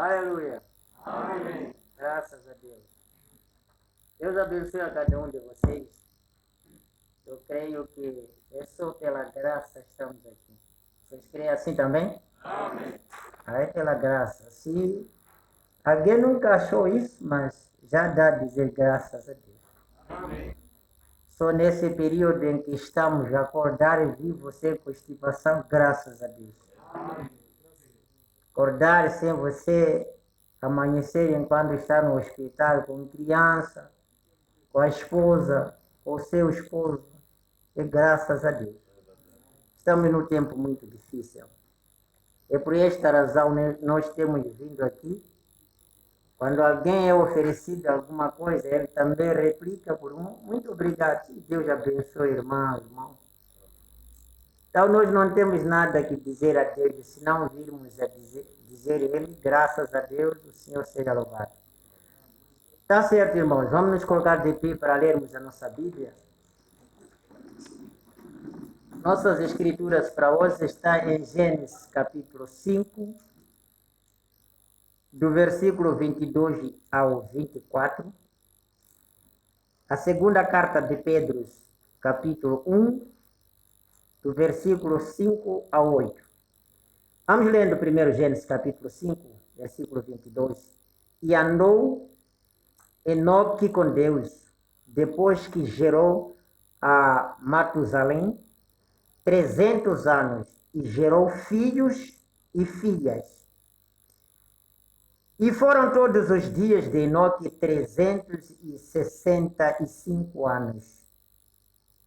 Aleluia. Amém. Graças a Deus. Deus abençoe a cada um de vocês. Eu creio que é só pela graça que estamos aqui. Vocês creem assim também? Amém. É pela graça. Se alguém nunca achou isso, mas já dá a dizer graças a Deus. Amém. Só nesse período em que estamos a acordar e vir você com constipação, graças a Deus. Amém. Acordar sem você amanhecer enquanto está no hospital com criança, com a esposa, com o seu esposo, é graças a Deus. Estamos num tempo muito difícil. E por esta razão nós temos vindo aqui. Quando alguém é oferecido alguma coisa, ele também replica por muito obrigado. Deus abençoe, irmão. Então nós não temos nada que dizer a Deus, se não virmos a dizer ele, graças a Deus, o Senhor seja louvado. Tá certo, irmãos, vamos nos colocar de pé para lermos a nossa Bíblia. Nossas escrituras para hoje estão em Gênesis capítulo 5, do versículo 22 ao 24. A segunda carta de Pedro, capítulo 1, do versículo 5 ao 8. Vamos lendo primeiro Gênesis capítulo 5, versículo 22. E andou Enoque com Deus, depois que gerou a Matusalém 300 anos, e gerou filhos e filhas. E foram todos os dias de Enoque 365 anos.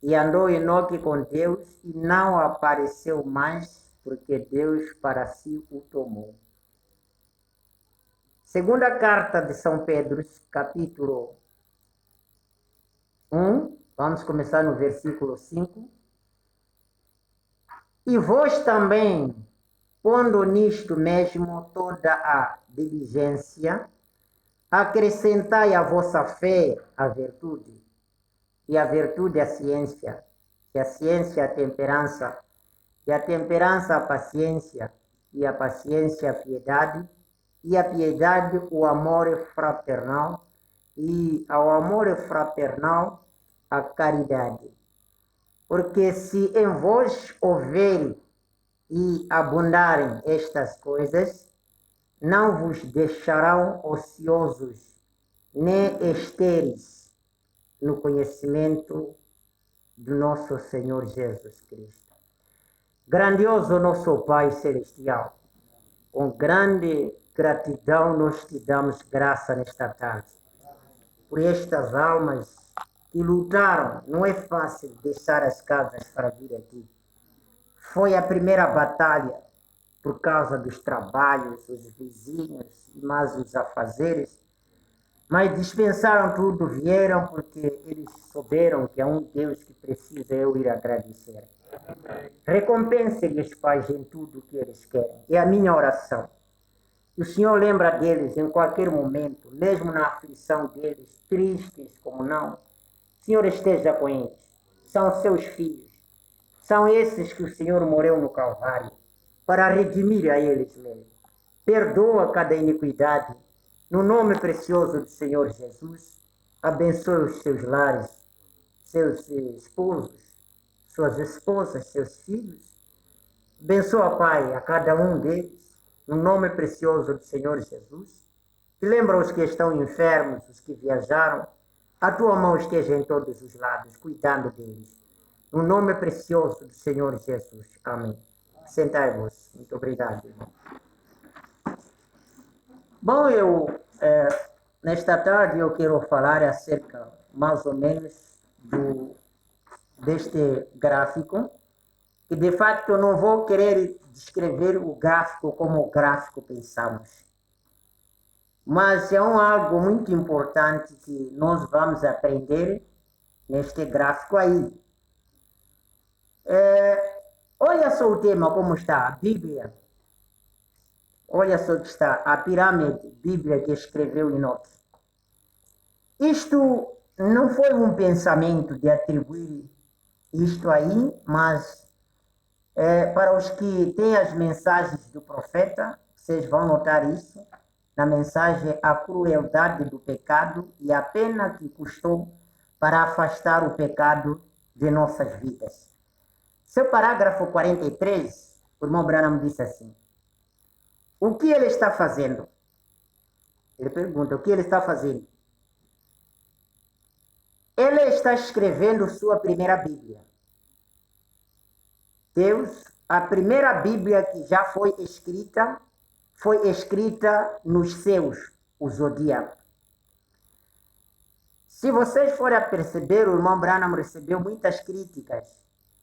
E andou Enoque com Deus e não apareceu mais, porque Deus para si o tomou. Segunda carta de São Pedro, capítulo 1, vamos começar no versículo 5. E vós também, pondo nisto mesmo toda a diligência, acrescentai à vossa fé a virtude, e a virtude a ciência, e a ciência a temperança, e a temperança a paciência, e a paciência a piedade, e a piedade o amor fraternal, e ao amor fraternal a caridade. Porque se em vós houver e abundarem estas coisas, não vos deixarão ociosos, nem estéreis no conhecimento do nosso Senhor Jesus Cristo. Grandioso nosso Pai Celestial, com grande gratidão nós te damos graça nesta tarde, por estas almas que lutaram. Não é fácil deixar as casas para vir aqui. Foi a primeira batalha por causa dos trabalhos, os vizinhos e mais os afazeres, mas dispensaram tudo, vieram porque eles souberam que há um Deus que precisa eu ir agradecer. Recompense-lhes, Pai, em tudo o que eles querem. É a minha oração. O Senhor lembra deles em qualquer momento, mesmo na aflição deles, tristes como não. O Senhor esteja com eles. São seus filhos. São esses que o Senhor morreu no Calvário para redimir a eles mesmo. Perdoa cada iniquidade. No nome precioso do Senhor Jesus, abençoe os seus lares, seus esposos, suas esposas, seus filhos. Abençoa, Pai, a cada um deles, no nome precioso do Senhor Jesus. E lembra os que estão enfermos, os que viajaram. A tua mão esteja em todos os lados, cuidando deles. No nome precioso do Senhor Jesus. Amém. Sentai-vos. Muito obrigado, irmão. Bom, nesta tarde eu quero falar acerca, mais ou menos, deste gráfico, que de facto eu não vou querer descrever o gráfico como o gráfico pensamos, mas é algo muito importante que nós vamos aprender neste gráfico aí. Olha só o tema como está, a Bíblia. Olha só que está a pirâmide, Bíblia que escreveu Enoque. Isto não foi um pensamento de atribuir isto aí, mas para os que têm as mensagens do profeta, vocês vão notar isso. na mensagem a crueldade do pecado e a pena que custou para afastar o pecado de nossas vidas. Seu parágrafo 43, o irmão Branham disse assim: o que ele está fazendo? Ele pergunta, o que ele está fazendo? Ele está escrevendo sua primeira Bíblia. Deus, a primeira Bíblia que já foi escrita nos céus, o zodíaco. Se vocês forem a perceber, o irmão Branham recebeu muitas críticas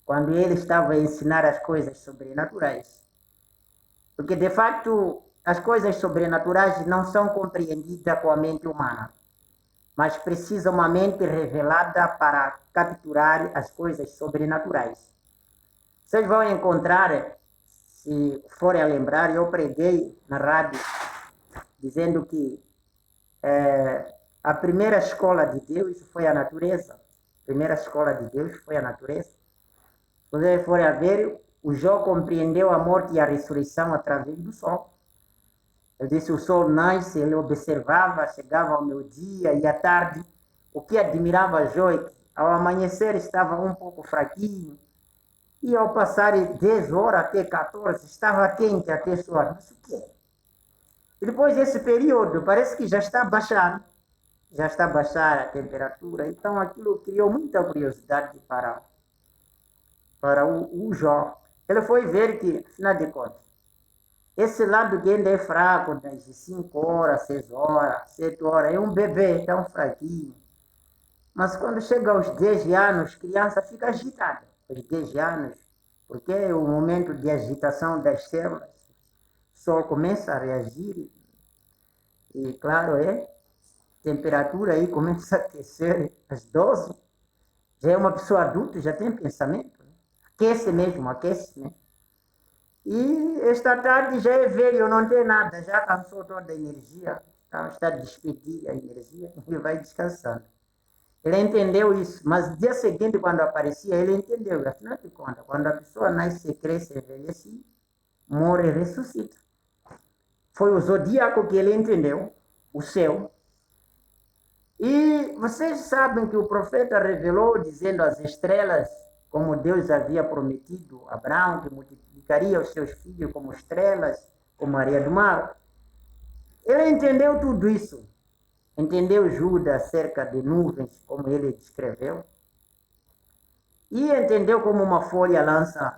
quando ele estava a ensinar as coisas sobrenaturais. Porque, de fato, as coisas sobrenaturais não são compreendidas com a mente humana, mas precisa uma mente revelada para capturar as coisas sobrenaturais. Vocês vão encontrar, se forem a lembrar, eu preguei na rádio dizendo que a primeira escola de Deus foi a natureza. A primeira escola de Deus foi a natureza. Se vocês forem a ver, o Jó compreendeu a morte e a ressurreição através do sol. Ele disse, o sol nasce, ele observava, chegava ao meio-dia e à tarde. O que admirava Jó é que ao amanhecer estava um pouco fraquinho, e ao passar 10 horas até 14, estava quente até suar. Mas o que é? E depois desse período, parece que já está baixando a temperatura. Então, aquilo criou muita curiosidade para o Jó. Ele foi ver que, afinal de contas, esse lado que ainda é fraco, das 5 horas, 6 horas, 7 horas, é um bebê tão fraquinho. Mas quando chega aos 10 anos, a criança fica agitada. Aos 10 anos, porque é o momento de agitação das células. O sol começa a reagir e, claro, a temperatura aí começa a aquecer às 12. Já é uma pessoa adulta, já tem pensamento. Né? Aquece mesmo, aquece, né? E esta tarde já é velho, não tem nada, já cansou toda a energia, então está a despedir a energia e vai descansando. Ele entendeu isso, mas no dia seguinte, quando aparecia, ele entendeu. Afinal de contas, quando a pessoa nasce, cresce, envelhece, morre e ressuscita. Foi o zodíaco que ele entendeu, o céu. E vocês sabem que o profeta revelou, dizendo às estrelas, como Deus havia prometido a Abraão, que multiplicaria os seus filhos como estrelas, como a areia do mar. Ele entendeu tudo isso. Entendeu Judas acerca de nuvens, como ele descreveu. E entendeu como uma folha lança,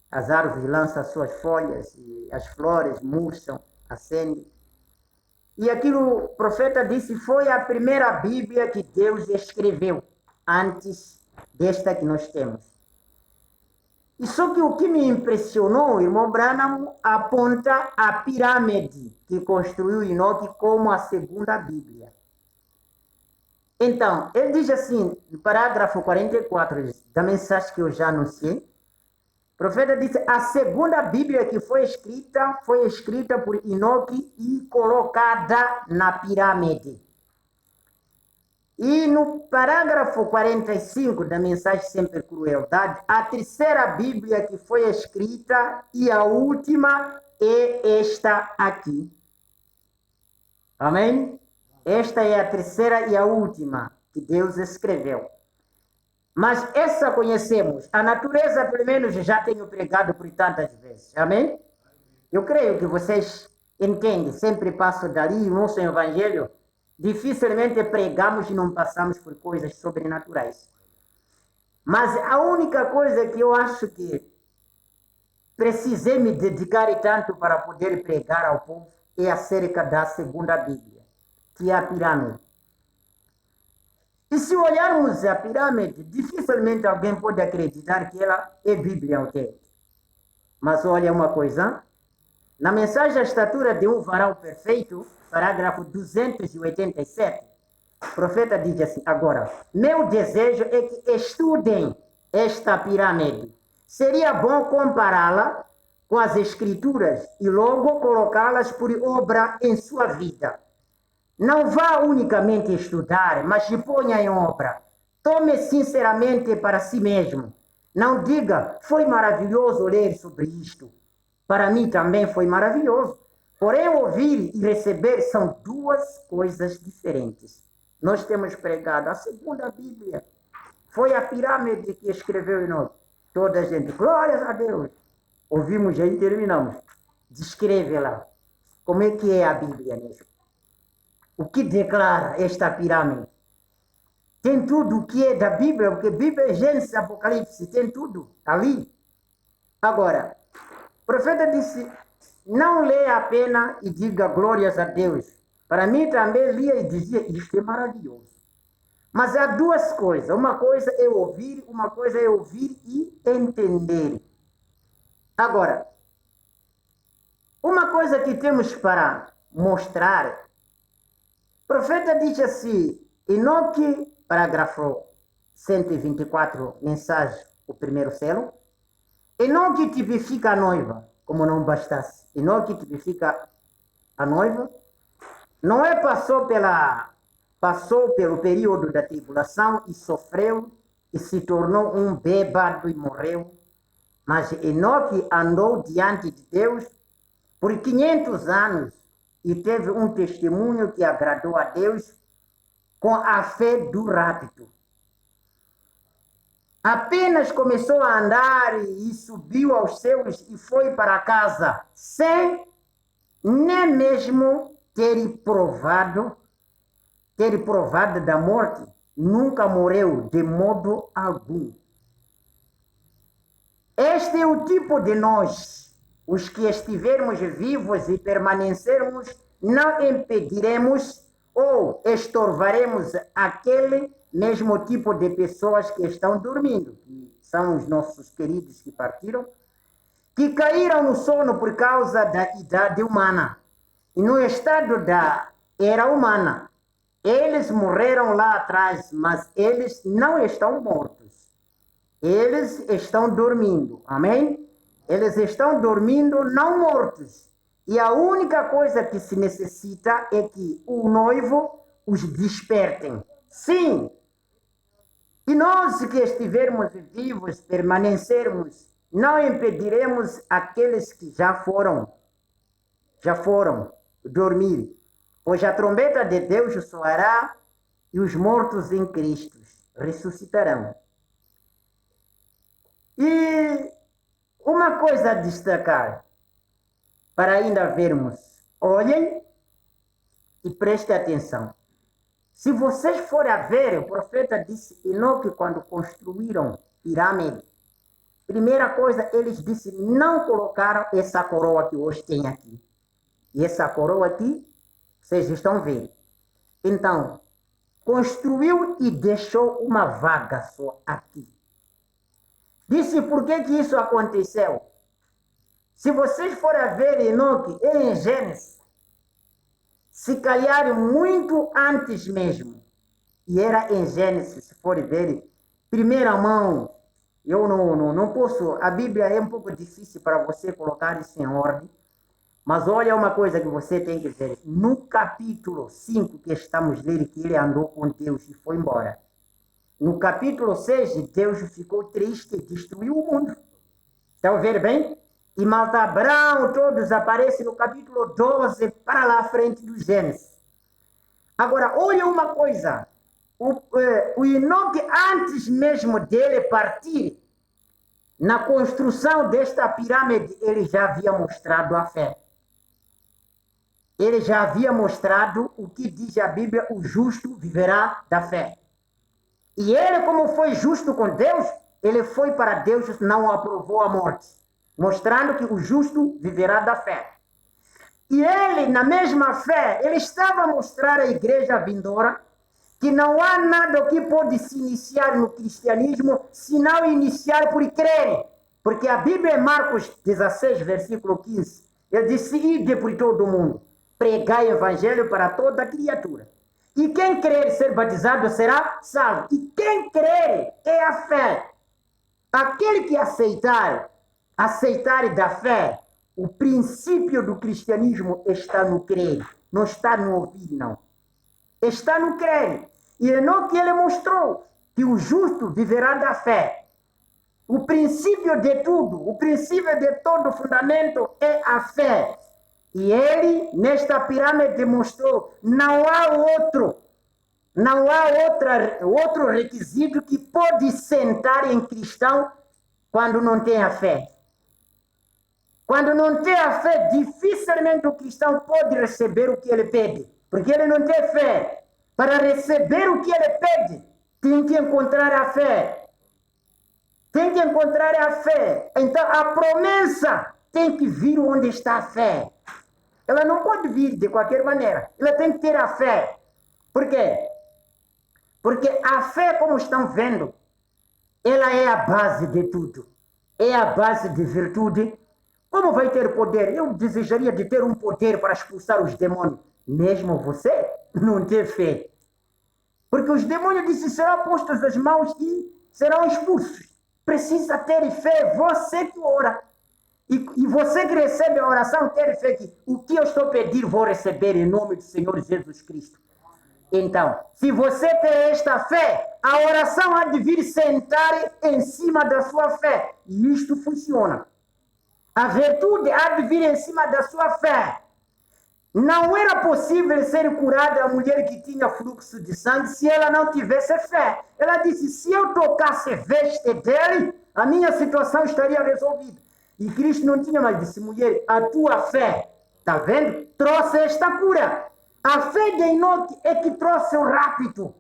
as árvores lançam suas folhas, e as flores murcham, acendem. E aquilo o profeta disse foi a primeira Bíblia que Deus escreveu, antes desta que nós temos. E só que o que me impressionou, o irmão Branham aponta a pirâmide que construiu Enoque como a segunda Bíblia. Então, ele diz assim, no parágrafo 44 da mensagem que eu já anunciei, o profeta disse, a segunda Bíblia que foi escrita por Enoque e colocada na pirâmide. E no parágrafo 45 da mensagem Sempre Crueldade, a terceira Bíblia que foi escrita e a última é esta aqui. Amém? Esta é a terceira e a última que Deus escreveu. Mas essa conhecemos. A natureza, pelo menos, já tenho pregado por tantas vezes. Amém? Eu creio que vocês entendem. Sempre passo dali o nosso evangelho. Dificilmente pregamos e não passamos por coisas sobrenaturais. Mas a única coisa que eu acho que precisei me dedicar tanto para poder pregar ao povo é acerca da segunda Bíblia, que é a pirâmide. E se olharmos a pirâmide, dificilmente alguém pode acreditar que ela é Bíblia autêntica. Mas olha uma coisa, na mensagem A Estatura de um Varão Perfeito, parágrafo 287, o profeta diz assim, agora, meu desejo é que estudem esta pirâmide. Seria bom compará-la com as escrituras e logo colocá-las por obra em sua vida. Não vá unicamente estudar, mas se ponha em obra. Tome sinceramente para si mesmo. Não diga, foi maravilhoso ler sobre isto. Para mim também foi maravilhoso. Porém, ouvir e receber são duas coisas diferentes. Nós temos pregado a segunda Bíblia. Foi a pirâmide que escreveu em nós. Toda a gente, glórias a Deus. Ouvimos aí e terminamos. Descreve lá. Como é que é a Bíblia mesmo? O que declara esta pirâmide? Tem tudo o que é da Bíblia, porque Bíblia é Gênesis, Apocalipse, tem tudo ali. Agora, o profeta disse, não leia a pena e diga glórias a Deus. Para mim também lia e dizia, isto é maravilhoso. Mas há duas coisas. Uma coisa é ouvir, uma coisa é ouvir e entender. Agora, uma coisa que temos para mostrar, o profeta diz assim, Enoque, parágrafo 124, mensagem, o primeiro selo, Enoque tipifica a noiva, como não bastasse. Enoque tipifica a noiva. Noé passou pelo período da tribulação e sofreu e se tornou um bêbado e morreu. Mas Enoque andou diante de Deus por 500 anos e teve um testemunho que agradou a Deus com a fé do rápido. Apenas começou a andar e subiu aos céus e foi para casa, sem nem mesmo ter provado da morte. Nunca morreu de modo algum. Este é o tipo de nós, os que estivermos vivos e permanecermos, não impediremos ou estorvaremos aquele mesmo tipo de pessoas que estão dormindo, que são os nossos queridos que partiram, que caíram no sono por causa da idade humana e no estado da era humana. Eles morreram lá atrás, mas eles não estão mortos. Eles estão dormindo. Amém? Eles estão dormindo, não mortos. E a única coisa que se necessita é que o noivo os despertem. Sim. E nós que estivermos vivos, permanecermos, não impediremos aqueles que já foram dormir. Pois a trombeta de Deus soará e os mortos em Cristo ressuscitarão. E uma coisa a destacar, para ainda vermos, olhem e prestem atenção. Se vocês forem a ver, o profeta disse, Enoque, quando construíram pirâmide, primeira coisa, eles disseram, não colocaram essa coroa que hoje tem aqui. E essa coroa aqui, vocês estão vendo. Então, construiu e deixou uma vaga só aqui. Disse, por que isso aconteceu? Se vocês forem a ver Enoque, em Gênesis, se calhar muito antes mesmo, e era em Gênesis, se forem ver, primeira mão, eu não posso, a Bíblia é um pouco difícil para você colocar isso em ordem, mas olha uma coisa que você tem que ver, no capítulo 5 que estamos lendo, que ele andou com Deus e foi embora, no capítulo 6, Deus ficou triste e destruiu o mundo. Estão vendo bem? E Malta Abraão, todos aparecem no capítulo 12, para lá à frente do Gênesis. Agora, olha uma coisa. O Enoque, antes mesmo dele partir, na construção desta pirâmide, ele já havia mostrado a fé. Ele já havia mostrado o que diz a Bíblia, o justo viverá da fé. E ele, como foi justo com Deus, ele foi para Deus, não aprovou a morte, mostrando que o justo viverá da fé. E ele, na mesma fé, ele estava a mostrar à igreja vindoura que não há nada que pode se iniciar no cristianismo se não iniciar por crer. Porque a Bíblia em Marcos 16, versículo 15, ele disse, ide por todo o mundo, pregai o evangelho para toda criatura. E quem crer ser batizado será salvo. E quem crer é a fé. Aquele que aceitar da fé, o princípio do cristianismo está no crer. Não está no ouvir, não. Está no crer. E Enoque, ele mostrou que o justo viverá da fé. O princípio de tudo, o princípio de todo fundamento é a fé. E ele, nesta pirâmide, demonstrou, não há outro requisito que pode sentar em cristão quando não tem a fé. Quando não tem a fé, dificilmente o cristão pode receber o que ele pede, porque ele não tem fé. Para receber o que ele pede, tem que encontrar a fé. Tem que encontrar a fé. Então, a promessa tem que vir onde está a fé. Ela não pode vir de qualquer maneira. Ela tem que ter a fé. Por quê? Porque a fé, como estão vendo, ela é a base de tudo. É a base de virtude. Como vai ter poder? Eu desejaria de ter um poder para expulsar os demônios. Mesmo você não ter fé. Porque os demônios disse, serão postos as mãos e serão expulsos. Precisa ter fé, você que ora. E você que recebe a oração, ter fé que o que eu estou pedindo vou receber em nome do Senhor Jesus Cristo. Então, se você tem esta fé, a oração há de vir sentar em cima da sua fé. E isto funciona. A virtude há de vir em cima da sua fé. Não era possível ser curada a mulher que tinha fluxo de sangue se ela não tivesse fé. Ela disse, se eu tocasse veste dele, a minha situação estaria resolvida. E Cristo não tinha mais, disse, mulher, a tua fé, está vendo? Trouxe esta cura. A fé de Enoque é que trouxe o rápido.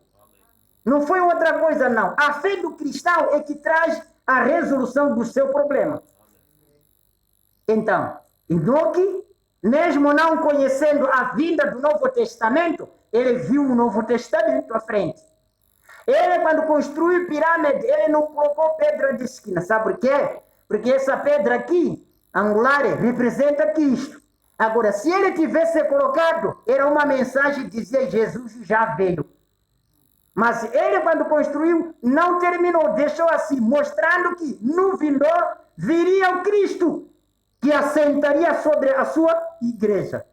Não foi outra coisa, não. A fé do cristão é que traz a resolução do seu problema. Então, Enoque, mesmo não conhecendo a vinda do Novo Testamento, ele viu o Novo Testamento à frente. Ele, quando construiu a pirâmide, ele não colocou pedra de esquina. Sabe por quê? Porque essa pedra aqui, angular, representa Cristo. Agora, se ele tivesse colocado, era uma mensagem que dizia Jesus já veio. Mas ele, quando construiu, não terminou, deixou assim, mostrando que no vindouro viria o Cristo, que assentaria sobre a sua igreja.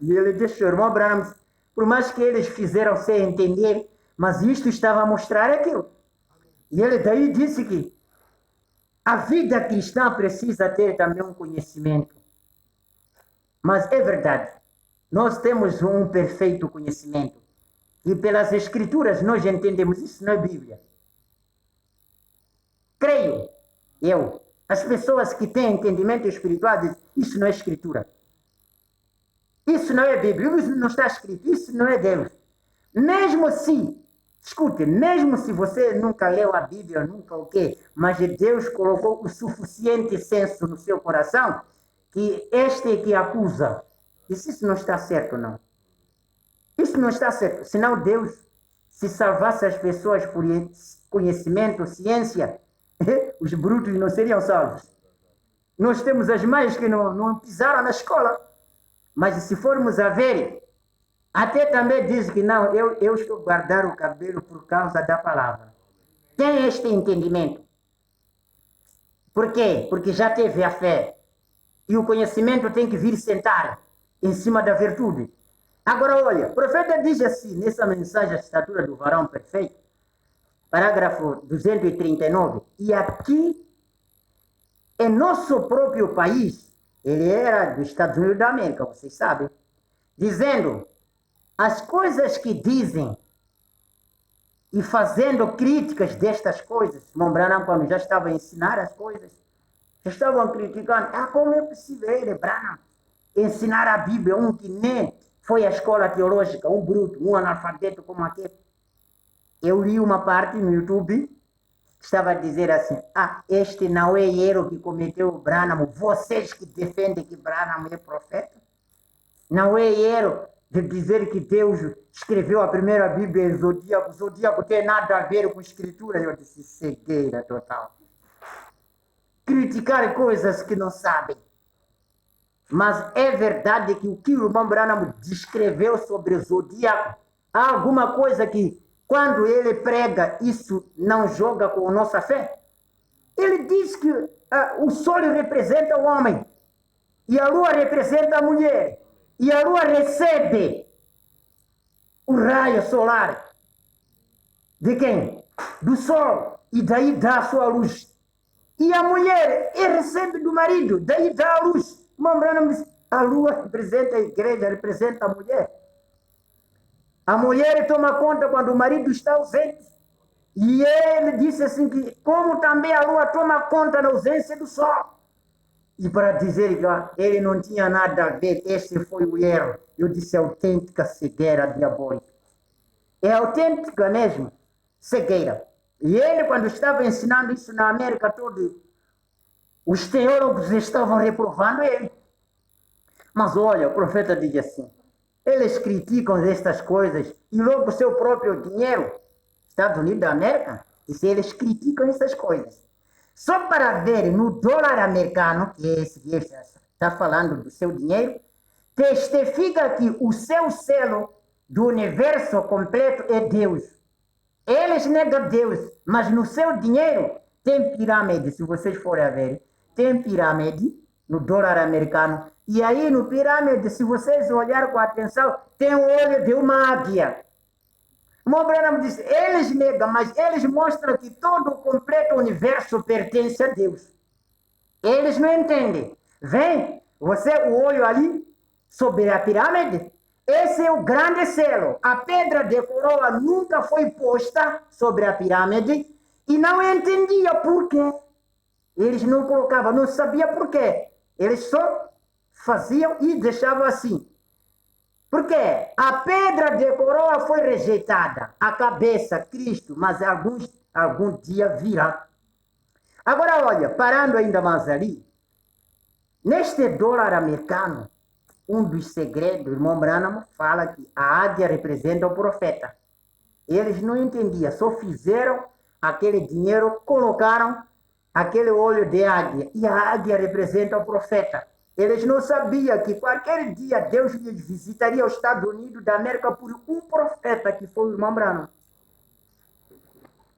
E ele deixou, irmão Branham, por mais que eles fizeram sem entender, mas isto estava a mostrar aquilo. E ele daí disse que a vida cristã precisa ter também um conhecimento. Mas é verdade, nós temos um perfeito conhecimento. E pelas Escrituras nós entendemos, isso não é Bíblia. Creio, eu, as pessoas que têm entendimento espiritual dizem, isso não é Escritura. Isso não é Bíblia, isso não está escrito, isso não é Deus. Mesmo se, escute, mesmo se você nunca leu a Bíblia, nunca o quê, mas Deus colocou o suficiente senso no seu coração, que este que acusa, isso não está certo, não. Isso não está certo. Senão Deus, se salvasse as pessoas por conhecimento, ciência, os brutos não seriam salvos. Nós temos as mães que não pisaram na escola. Mas se formos a ver, até também diz que não, eu estou guardando o cabelo por causa da palavra. Tem este entendimento. Por quê? Porque já teve a fé. E o conhecimento tem que vir sentar em cima da virtude. Agora, olha, o profeta diz assim, nessa mensagem, a estatura do varão perfeito, parágrafo 239, e aqui, em nosso próprio país, ele era dos Estados Unidos da América, vocês sabem, dizendo, as coisas que dizem e fazendo críticas destas coisas, irmão Branham, quando já estava a ensinar as coisas, já estavam criticando, como é possível ele, Branham, ensinar a Bíblia, um que nem foi à escola teológica, um bruto, um analfabeto como aquele. Eu li uma parte no YouTube, estava a dizer assim, este não é erro que cometeu o Branham, vocês que defendem que Branham é profeta, não é erro de dizer que Deus escreveu a primeira Bíblia em Zodíaco, Zodíaco tem nada a ver com escritura. Eu disse, cegueira total. Criticar coisas que não sabem. Mas é verdade que o que o irmão Branham descreveu sobre o Zodíaco, há alguma coisa que, quando ele prega, isso não joga com a nossa fé? Ele diz que o sol representa o homem, e a lua representa a mulher, e a lua recebe o raio solar. De quem? Do sol, e daí dá a sua luz. E a mulher recebe do marido, daí dá a luz. A lua representa a igreja, representa a mulher. A mulher toma conta quando o marido está ausente. E ele disse assim que, como também a lua toma conta da ausência do sol. E para dizer que ele não tinha nada a ver, esse foi o erro. Eu disse autêntica cegueira diabólica. É autêntica mesmo, cegueira. E ele, quando estava ensinando isso na América toda, os teólogos estavam reprovando ele. Mas olha, o profeta diz assim, eles criticam estas coisas e logo o seu próprio dinheiro, Estados Unidos da América, diz, eles criticam essas coisas. Só para ver no dólar americano, que é esse que está falando do seu dinheiro, testifica que o seu selo do universo completo é Deus. Eles negam Deus, mas no seu dinheiro tem pirâmide, se vocês forem a ver, tem pirâmide no dólar americano. E aí no pirâmide, se vocês olharem com atenção, tem o olho de uma águia. O Branham diz, eles negam, mas eles mostram que todo o completo universo pertence a Deus. Eles não entendem. Vem, você, o olho ali, sobre a pirâmide, esse é o grande selo. A pedra de coroa nunca foi posta sobre a pirâmide e não entendia por quê. Eles não colocavam, não sabiam por quê. Eles só faziam e deixavam assim. Porque a pedra de coroa foi rejeitada, a cabeça, Cristo, mas algum dia virá. Agora, olha, parando ainda mais ali, neste dólar americano, um dos segredos, o irmão Branham fala que a águia representa o profeta. Eles não entendiam, só fizeram aquele dinheiro, colocaram aquele olho de águia, e a águia representa o profeta. Eles não sabiam que qualquer dia Deus lhes visitaria os Estados Unidos da América por um profeta, que foi o irmão Branham.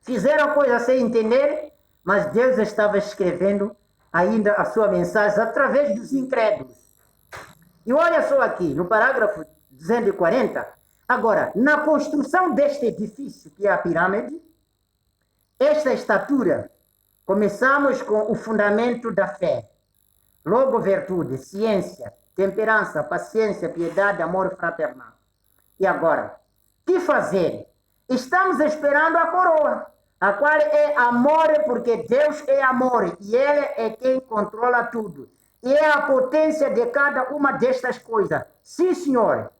Fizeram coisa sem entender, mas Deus estava escrevendo ainda a sua mensagem através dos incrédulos. E olha só aqui, no parágrafo 240, agora, na construção deste edifício, que é a pirâmide, esta estatura, começamos com o fundamento da fé. Logo, virtude, ciência, temperança, paciência, piedade, amor fraternal. E agora, que fazer? Estamos esperando a coroa, a qual é amor, porque Deus é amor, e Ele é quem controla tudo. E é a potência de cada uma destas coisas. Sim, senhor.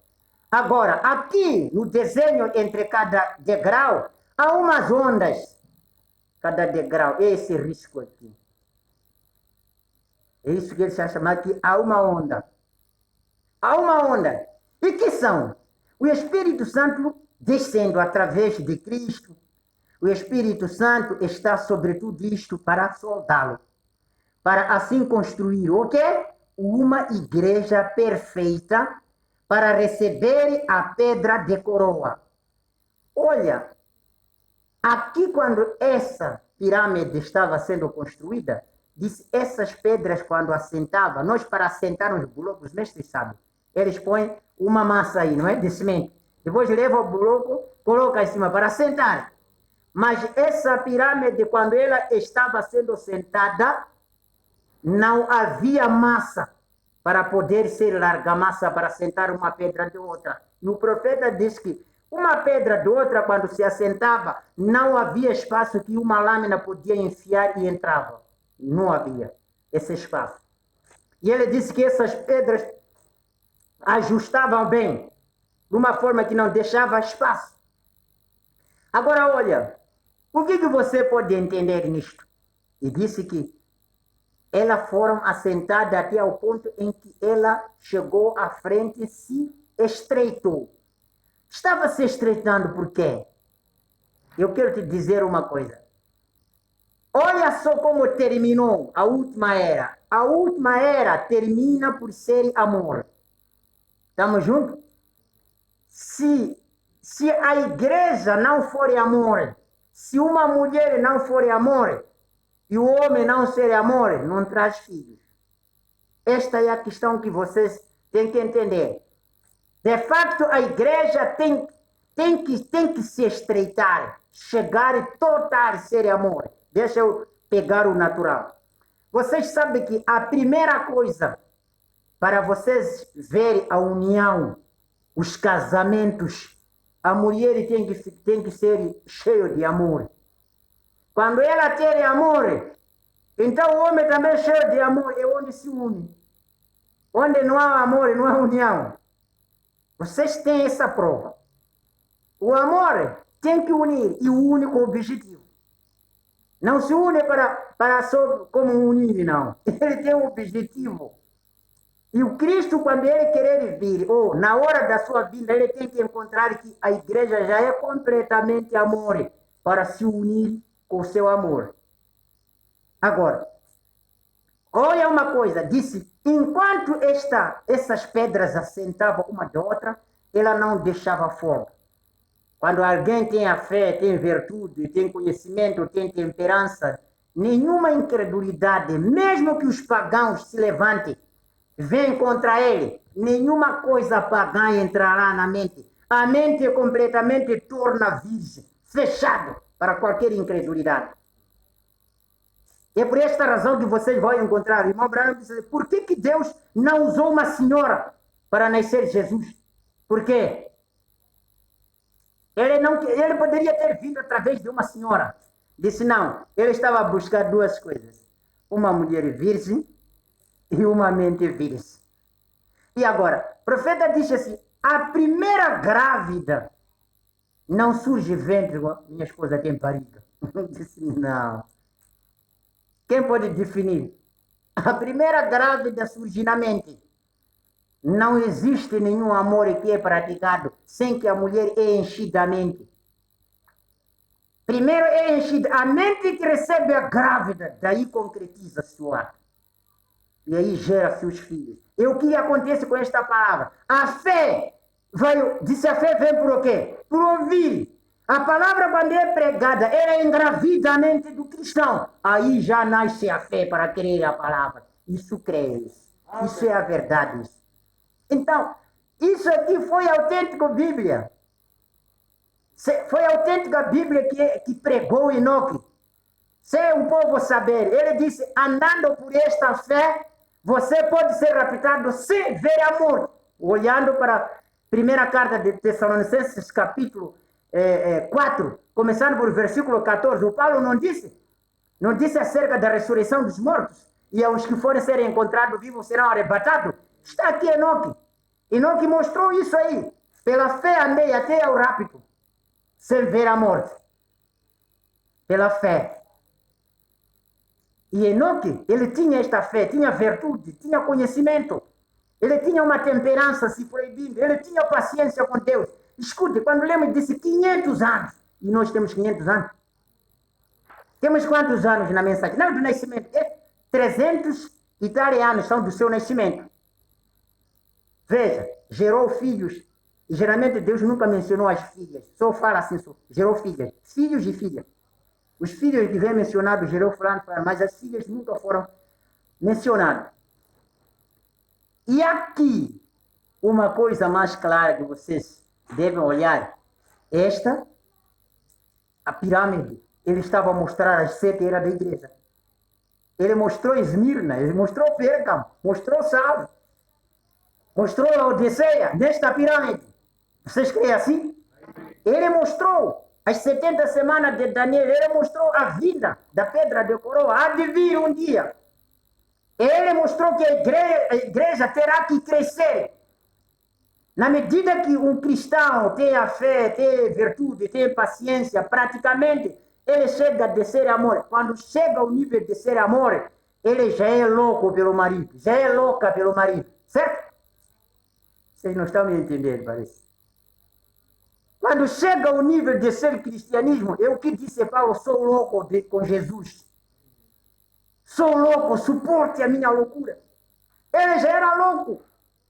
Agora, aqui, no desenho entre cada degrau, há umas ondas. Cada degrau, esse risco aqui. É isso que eles chamam aqui, há uma onda. Há uma onda. E que são? O Espírito Santo descendo através de Cristo. O Espírito Santo está sobre tudo isto para soldá-lo. Para assim construir o quê? Uma igreja perfeita para receber a pedra de coroa. Olha, aqui quando essa pirâmide estava sendo construída, disse, essas pedras, quando assentavam, nós para assentar os blocos, mestre sabe, eles põem uma massa aí, não é? De cimento. Depois leva o bloco, coloca em cima para assentar. Mas essa pirâmide, quando ela estava sendo sentada, não havia massa para poder ser larga massa para assentar uma pedra de outra. E o profeta diz que uma pedra de outra, quando se assentava, não havia espaço que uma lâmina podia enfiar e entrava. Não havia esse espaço. E ele disse que essas pedras ajustavam bem, de uma forma que não deixava espaço. Agora, olha, o que você pode entender nisto? E disse que elas foram assentadas até ao ponto em que ela chegou à frente e se estreitou. Estava se estreitando por quê? Eu quero te dizer uma coisa. Olha só como terminou a última era. A última era termina por ser amor. Estamos juntos? Se a igreja não for amor, se uma mulher não for amor, e o homem não ser amor, não traz filhos. Esta é a questão que vocês têm que entender. De facto, a igreja tem que se estreitar, chegar e total ser amor. Deixa eu pegar o natural. Vocês sabem que a primeira coisa para vocês verem a união, os casamentos, a mulher tem que ser cheia de amor. Quando ela tem amor, então o homem também é cheio de amor, é onde se une. Onde não há amor, não há união. Vocês têm essa prova. O amor tem que unir, e o único objetivo. Não se une para só como unir, não. Ele tem um objetivo. E o Cristo, quando ele querer vir, ou na hora da sua vinda, ele tem que encontrar que a igreja já é completamente amor, para se unir com o seu amor. Agora, olha uma coisa, disse, enquanto essas pedras assentavam uma da outra, ela não deixava fogo. Quando alguém tem a fé, tem virtude, tem conhecimento, tem temperança, nenhuma incredulidade, mesmo que os pagãos se levantem, vem contra ele, nenhuma coisa pagã entrará na mente. A mente é completamente torna virgem, fechado para qualquer incredulidade. É por esta razão que vocês vão encontrar, irmão Branham disse, por que Deus não usou uma senhora para nascer Jesus? Por quê? Ele poderia ter vindo através de uma senhora. Disse não, ele estava a buscar duas coisas. Uma mulher virgem e uma mente virgem. E agora, o profeta disse assim, a primeira grávida não surge ventre, minha esposa tem barriga. Disse não. Quem pode definir? A primeira grávida surge na mente. Não existe nenhum amor que é praticado sem que a mulher é enchida a mente. Primeiro é enchida a mente que recebe a grávida, daí concretiza-se o ato. E aí gera seus filhos. E o que acontece com esta palavra? A fé, disse a fé vem por o quê? Por ouvir. A palavra, quando é pregada, ela engravida a mente do cristão. Aí já nasce a fé para crer a palavra. Isso crê. Isso é a verdade. Então, isso aqui foi a autêntica Bíblia. Foi a autêntica Bíblia que pregou Enoque. Se o povo saber, ele disse, andando por esta fé, você pode ser raptado sem ver a morte. Olhando para a primeira carta de Tessalonicenses, capítulo 4, começando por versículo 14, o Paulo não disse acerca da ressurreição dos mortos, e aos que forem serem encontrados vivos serão arrebatados. Está aqui Enoque. Enoque mostrou isso aí. Pela fé andei até ao rapto, sem ver a morte. Pela fé. E Enoque, ele tinha esta fé, tinha virtude, tinha conhecimento. Ele tinha uma temperança se proibindo, ele tinha paciência com Deus. Escute, quando lemos, disse 500 anos. E nós temos 500 anos. Temos quantos anos na mensagem? Não, do nascimento. 300 e tal anos são do seu nascimento. Veja, gerou filhos. E geralmente Deus nunca mencionou as filhas. Só fala assim, gerou filhas. Filhos e filhas. Os filhos que vem mencionado, gerou fulano, mas as filhas nunca foram mencionadas. E aqui, uma coisa mais clara que vocês devem olhar. A pirâmide, ele estava a mostrar as 7 eras da igreja. Ele mostrou Esmirna, ele mostrou Pérgamo, mostrou Sardes, mostrou a Odisseia, nesta pirâmide. Vocês creem assim? Ele mostrou as 70 semanas de Daniel, ele mostrou a vida da pedra de coroa, há de vir um dia. Ele mostrou que a igreja terá que crescer. Na medida que um cristão tem a fé, tem virtude, tem paciência, praticamente ele chega a descer amor. Quando chega ao nível de ser amor, ele já é louco pelo marido, já é louca pelo marido. Certo? Vocês não estão me entendendo, parece. Quando chega ao nível de ser cristianismo, é o que disse Paulo, sou louco com Jesus. Sou louco, suporte a minha loucura. Ele já era louco.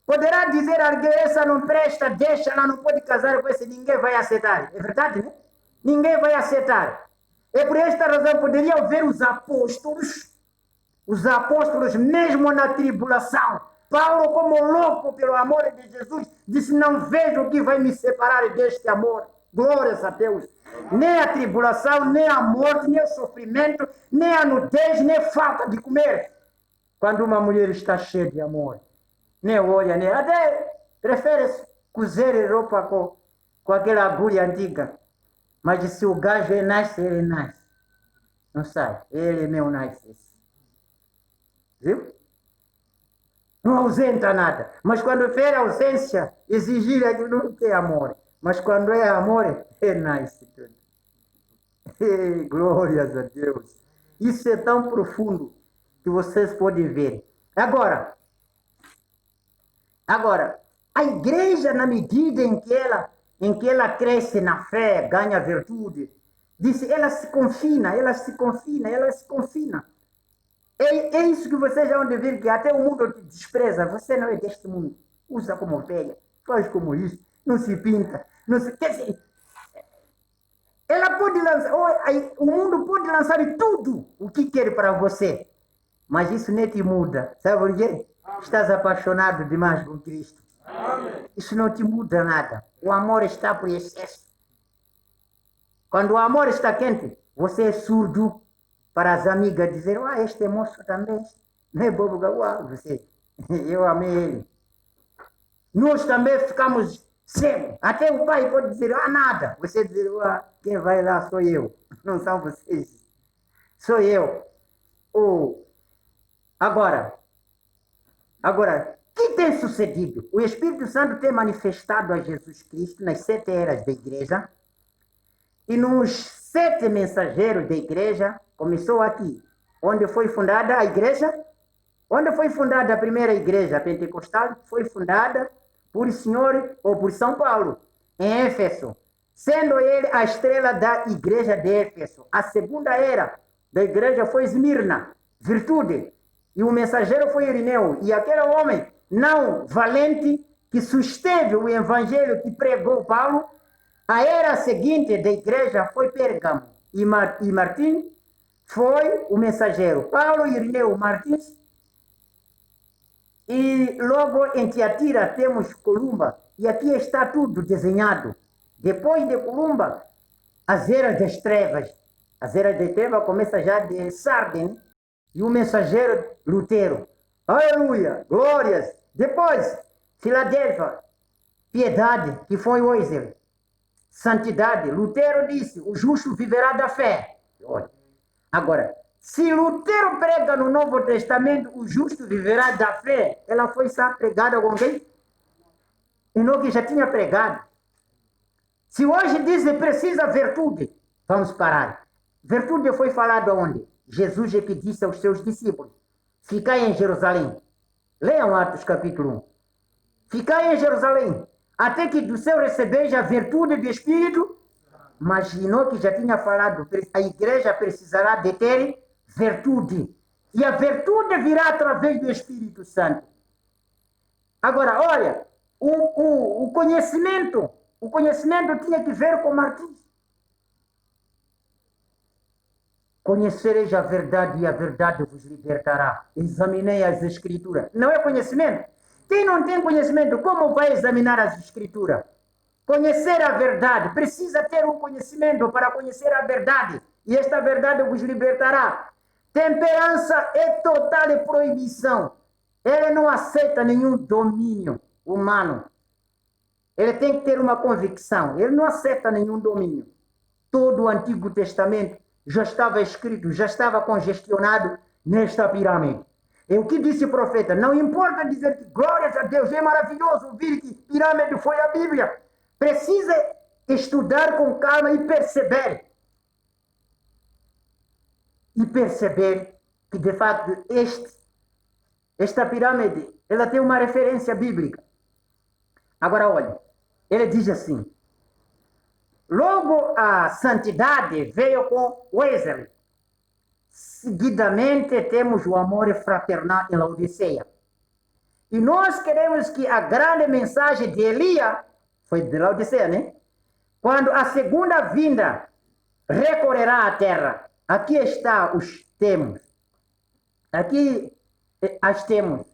Poderá dizer, essa não presta, deixa, ela não pode casar com esse, ninguém vai aceitar. É verdade, né? Ninguém vai aceitar. É por esta razão, poderia ver os apóstolos mesmo na tribulação. Paulo, como louco pelo amor de Jesus, disse, não vejo o que vai me separar deste amor. Glórias a Deus. Nem a tribulação, nem a morte, nem o sofrimento, nem a nudez, nem falta de comer. Quando uma mulher está cheia de amor, nem olha, nem até prefere cozer roupa com aquela agulha antiga. Mas se o gajo nasce, ele nasce. Não sai, ele mesmo nasce. Viu? Não ausenta nada. Mas quando for ausência, exigir é que não tem amor. Mas quando é amor, ele nasce tudo. Glórias a Deus. Isso é tão profundo que vocês podem ver. Agora, a igreja, na medida em que ela cresce na fé, ganha virtude, disse, ela se confina. É isso que vocês já vão ver, que até o mundo te despreza. Você não é deste mundo. Usa como ovelha, faz como isso, não se pinta. Não se... Quer dizer, ela pode lançar, o mundo pode lançar tudo o que quer para você. Mas isso nem te muda. Sabe por quê? Estás apaixonado demais por Cristo. Isso não te muda nada. O amor está por excesso. Quando o amor está quente, você é surdo para as amigas dizer, este moço também não é bobo, você. Eu amei ele. Nós também ficamos cegos. Até o pai pode dizer, nada. Você diz, quem vai lá sou eu. Não são vocês. Sou eu. Agora, o que tem sucedido? O Espírito Santo tem manifestado a Jesus Cristo nas 7 eras da igreja. E nos 7 mensageiros da igreja, começou aqui, onde foi fundada a igreja. Onde foi fundada a primeira igreja pentecostal? Foi fundada por Senhor ou por São Paulo, em Éfeso, sendo ele a estrela da igreja de Éfeso. A segunda era da igreja foi Esmirna, virtude, e o mensageiro foi Irineu, e aquele homem não valente que susteve o evangelho que pregou Paulo. A era seguinte da igreja foi Pérgamo, e Martim foi o mensageiro. Paulo, Irineu, Martins. E logo em Tiatira temos Columba, e aqui está tudo desenhado. Depois de Columba, as eras das trevas. As eras das trevas começa já de Sarden, e o mensageiro Lutero. Aleluia, glórias. Depois, Filadélfia, piedade, que foi Wesley. Santidade, Lutero disse, o justo viverá da fé. Agora, se Lutero prega no Novo Testamento, o justo viverá da fé, ela foi pregada com quem? Enoque já tinha pregado. Se hoje dizem precisa virtude, vamos parar. Virtude foi falada onde? Jesus é que disse aos seus discípulos, ficai em Jerusalém. Leiam Atos capítulo 1. Ficai em Jerusalém, até que do céu recebeis a virtude do Espírito. Mas Enoque já tinha falado, a igreja precisará de ter virtude. E a virtude virá através do Espírito Santo. Agora, olha, o conhecimento tinha que ver com Martins. Conhecereis a verdade e a verdade vos libertará. Examinei as Escrituras. Não é conhecimento? Quem não tem conhecimento, como vai examinar as Escrituras? Conhecer a verdade. Precisa ter um conhecimento para conhecer a verdade. E esta verdade vos libertará. Temperança é total proibição. Ele não aceita nenhum domínio humano. Ele tem que ter uma convicção. Ele não aceita nenhum domínio. Todo o Antigo Testamento já estava escrito, já estava congestionado nesta pirâmide. É o que disse o profeta. Não importa dizer que glórias a Deus, é maravilhoso ouvir que pirâmide foi a Bíblia. Precisa estudar com calma e perceber. E perceber que, de fato, esta pirâmide, ela tem uma referência bíblica. Agora, olha, ele diz assim, logo a santidade veio com Wesley. Seguidamente temos o amor fraternal em Laodiceia. E nós queremos que a grande mensagem de Elias, foi de Laodiceia, né? Quando a segunda vinda recorrerá à terra. Aqui está os termos. Aqui as temos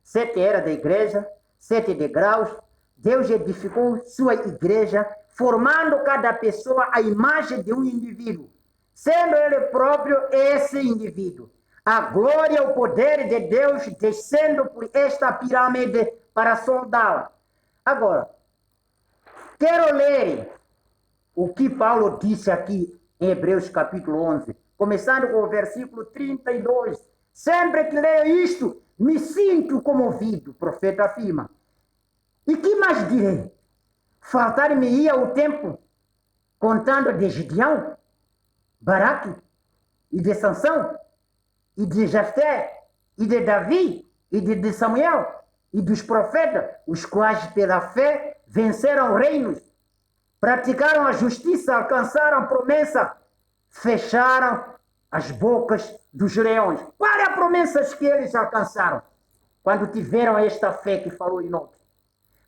7 eras da igreja, 7 degraus. Deus edificou sua igreja, formando cada pessoa a imagem de um indivíduo, sendo ele próprio esse indivíduo. A glória, o poder de Deus descendo por esta pirâmide para soldá-la. Agora, quero ler o que Paulo disse aqui em Hebreus capítulo 11, começando com o versículo 32. Sempre que leio isto, me sinto comovido, o profeta afirma. E que mais direi? Faltar-me-ia o tempo contando de Gideão, Baraque, e de Sansão, e de Jefté, e de Davi, e de Samuel, e dos profetas, os quais pela fé venceram reinos, praticaram a justiça, alcançaram a promessa, fecharam as bocas dos leões. Qual é a promessa que eles alcançaram? Quando tiveram esta fé que falou Enoque.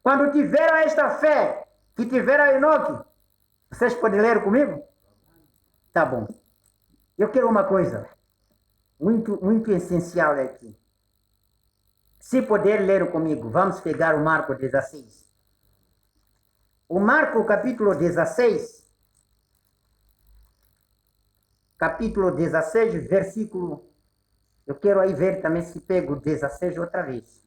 Quando tiveram esta fé que tiveram Enoque. Vocês podem ler comigo? Tá bom. Eu quero uma coisa muito essencial aqui. Se puder ler comigo, vamos pegar o Marco 16. O Marco capítulo 16, versículo... Eu quero aí ver também se pego o 16 outra vez.